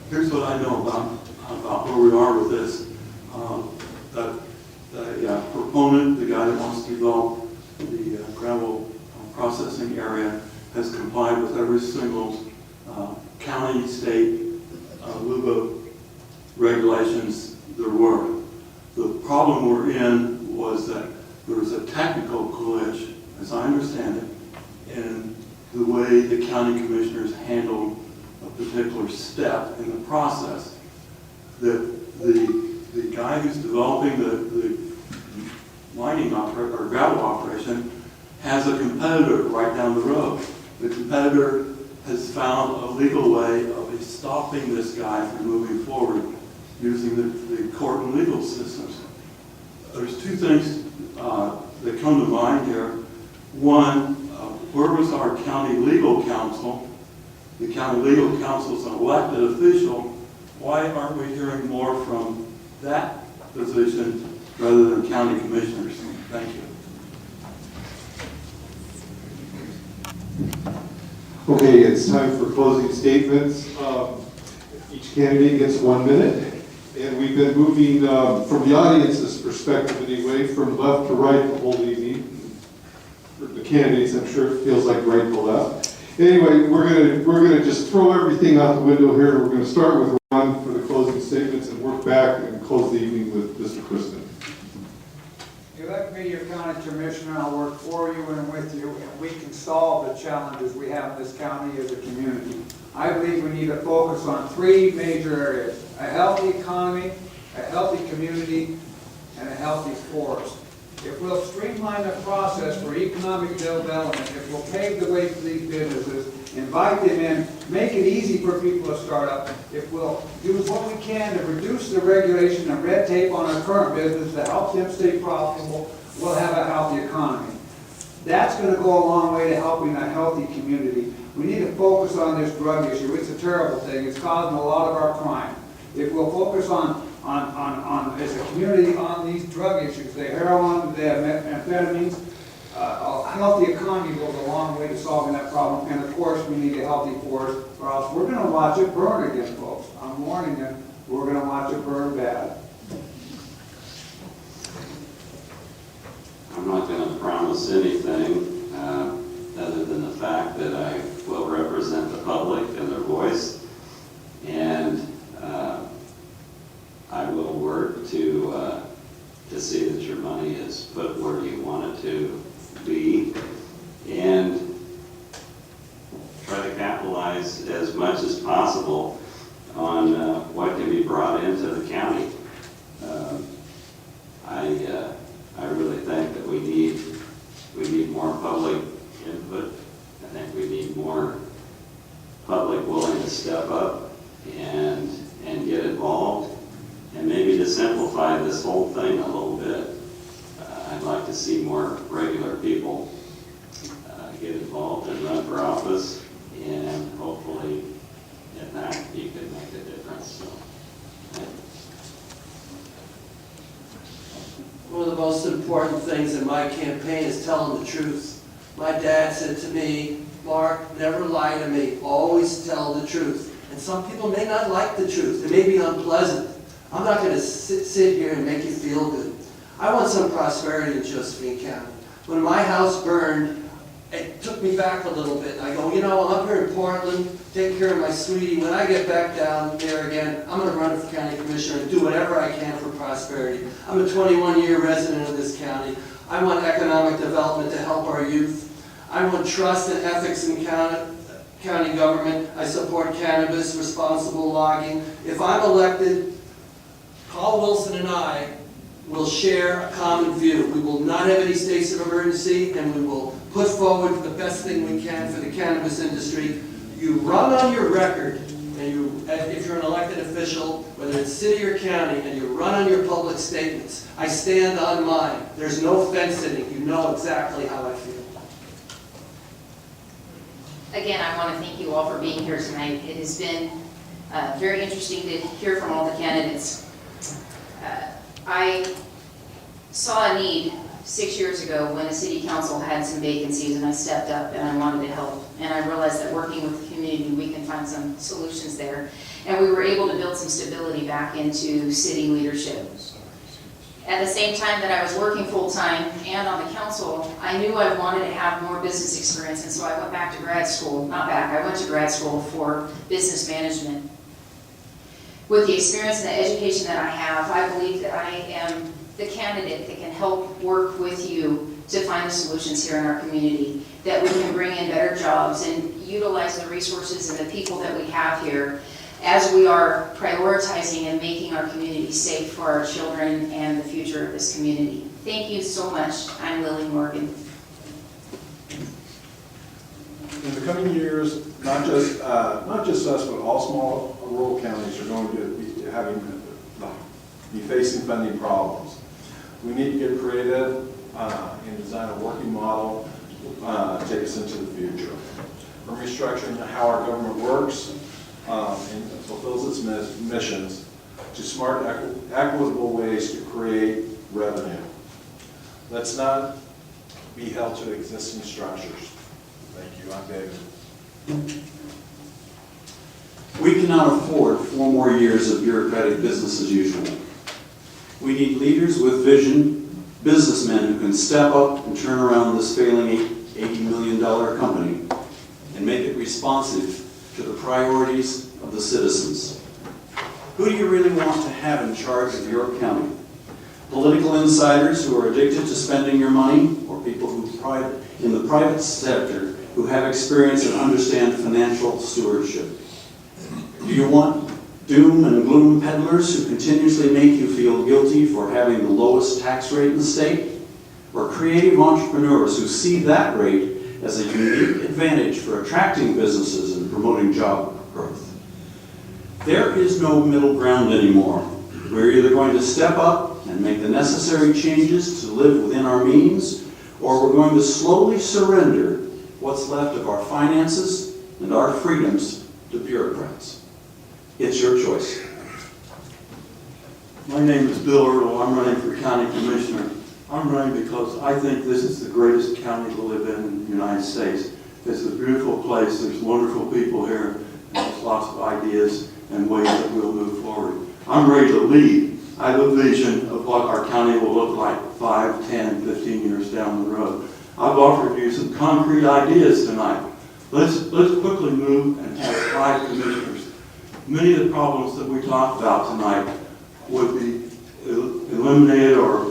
Here's what I know about where we are with this. The proponent, the guy that wants to develop the gravel processing area, has complied with every single county, state, LUBA regulations there were. The problem we're in was that there was a technical glitch, as I understand it, in the way the county commissioners handled a particular step in the process. That the guy who's developing the mining or gravel operation has a competitor right down the road. The competitor has found a legal way of stopping this guy from moving forward using the court and legal systems. There's two things that come to mind here. One, where was our county legal counsel? The county legal counsel is an elected official. Why aren't we hearing more from that position rather than county commissioners? Thank you. Okay, it's time for closing statements. Each candidate gets 1 minute. And we've been moving, from the audience's perspective anyway, from left to right the whole evening. For the candidates, I'm sure it feels like right to left. Anyway, we're gonna just throw everything out the window here. We're gonna start with Ron for the closing statements and work back and close the evening with Mr. Kristen. Elect me your county commissioner, I'll work for you and with you, and we can solve the challenges we have in this county as a community. I believe we need to focus on 3 major areas: a healthy economy, a healthy community, and a healthy forest. If we'll streamline the process for economic development, if we'll pave the way for these businesses, invite them in, make it easy for people to start up, if we'll do what we can to reduce the regulation and red tape on our current business to help them stay profitable, we'll have a healthy economy. That's going to go a long way to helping a healthy community. We need to focus on this drug issue. It's a terrible thing. It's causing a lot of our crime. If we'll focus on as a community on these drug issues, the heroin, the amphetamines, a healthy economy goes a long way to solving that problem. And of course, we need a healthy forest, or else we're going to watch it burn again, folks. I'm warning you, we're going to watch it burn bad. I'm not going to promise anything other than the fact that I will represent the public and their voice, and I will work to see that your money is put where you want it to be, and try to capitalize as much as possible on what can be brought into the county. I really think that we need more public input. I think we need more public willing to step up and get involved, and maybe to simplify this whole thing a little bit. I'd like to see more regular people get involved and run for office, and hopefully in that you can make a difference. So, One of the most important things in my campaign is telling the truth. My dad said to me, "Mark, never lie to me, always tell the truth." And some people may not like the truth, it may be unpleasant. I'm not going to sit here and make you feel good. I want some prosperity in Josephine County. When my house burned, it took me back a little bit. I go, you know, I'm up here in Portland, take care of my sweetie. When I get back down there again, I'm going to run for county commissioner and do whatever I can for prosperity. I'm a 21-year resident of this county. I want economic development to help our youth. I want trust and ethics in county government. I support cannabis, responsible logging. If I'm elected, Paul Wilson and I will share a common view. We will not have any states of emergency, and we will put forward the best thing we can for the cannabis industry. You run on your record, and if you're an elected official, whether it's city or county, and you run on your public statements. I stand on mine. There's no fence sitting. You know exactly how I feel. Again, I want to thank you all for being here tonight. It has been very interesting to hear from all the candidates. I saw a need 6 years ago when the city council had some vacancies, and I stepped up and I wanted to help. And I realized that working with the community, we can find some solutions there. And we were able to build some stability back into city leadership. At the same time that I was working full-time and on the council, I knew I wanted to have more business experience, and so I went back to grad school. I went to grad school for business management. With the experience and the education that I have, I believe that I am the candidate that can help work with you to find the solutions here in our community, that we can bring in better jobs and utilize the resources and the people that we have here as we are prioritizing and making our community safe for our children and the future of this community. Thank you so much. I'm Lily Morgan. In the coming years, not just us, but all small rural counties are going to be facing funding problems. We need to get creative and design a working model to take us into the future. From restructuring how our government works and fulfills its missions, to smart, equitable ways to create revenue. Let's not be held to existing structures. Thank you. I'm David. We cannot afford 4 more years of bureaucratic business as usual. We need leaders with vision, businessmen who can step up and turn around this failing $80 million company and make it responsive to the priorities of the citizens. Who do you really want to have in charge of your county? Political insiders who are addicted to spending your money, or people who in the private sector who have experience and understand financial stewardship? Do you want doom and gloom peddlers who continuously make you feel guilty for having the lowest tax rate in the state? Or creative entrepreneurs who see that rate as a unique advantage for attracting businesses and promoting job growth? There is no middle ground anymore. We're either going to step up and make the necessary changes to live within our means, or we're going to slowly surrender what's left of our finances and our freedoms to bureaucrats. It's your choice. My name is Bill Earl. I'm running for County Commissioner. I'm running because I think this is the greatest county to live in the United States. It's a beautiful place. There's wonderful people here. And there's lots of ideas and ways that we'll move forward. I'm ready to lead. I have a vision of what our county will look like 5, 10, 15 years down the road. I've offered you some concrete ideas tonight. Let's quickly move and have 5 commissioners. Many of the problems that we talked about tonight would be eliminated or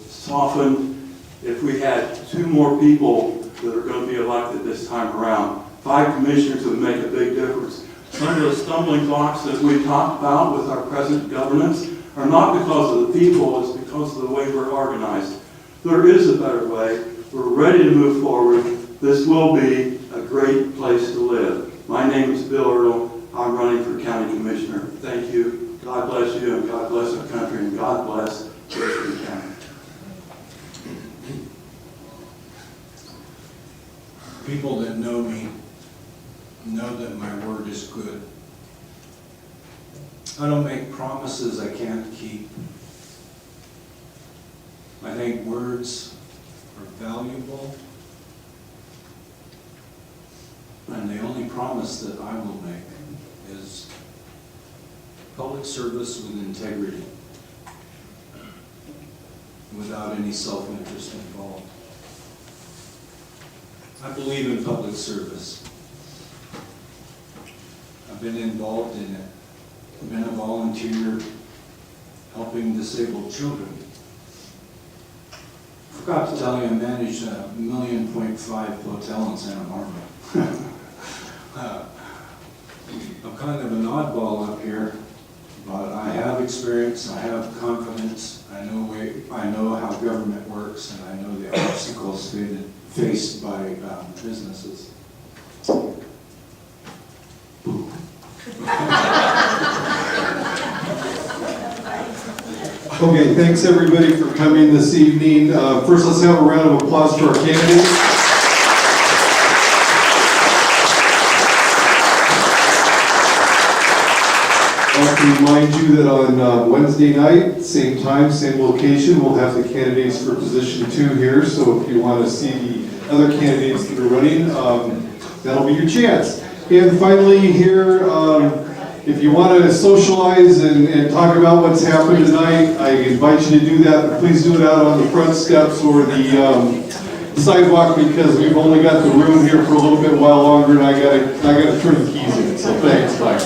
softened if we had 2 more people that are going to be elected this time around. 5 commissioners would make a big difference. Some of the stumbling blocks that we talked about with our present governance are not because of the people, it's because of the way we're organized. There is a better way. We're ready to move forward. This will be a great place to live. My name is Bill Earl. I'm running for County Commissioner. Thank you. God bless you, and God bless our country, and God bless Richmond County. People that know me know that my word is good. I don't make promises I can't keep. I think words are valuable, and the only promise that I will make is public service with integrity, without any self-interest involved. I believe in public service. I've been involved in it. I've been a volunteer helping disabled children. I forgot to tell you, I managed a $1.5 million hotel in Santa Barbara. I'm kind of an oddball up here, but I have experience, I have confidence, I know how government works, and I know the obstacles faced by businesses. Okay, thanks everybody for coming this evening. First, let's have a round of applause for our candidates. I'd like to remind you that on Wednesday night, same time, same location, we'll have the candidates for position 2 here. So if you want to see the other candidates that are running, that'll be your chance. And finally here, if you want to socialize and talk about what's happened tonight, I invite you to do that, but please do it out on the front steps or the sidewalk, because we've only got the room here for a little bit while longer, and I gotta turn the keys in. So thanks, bye.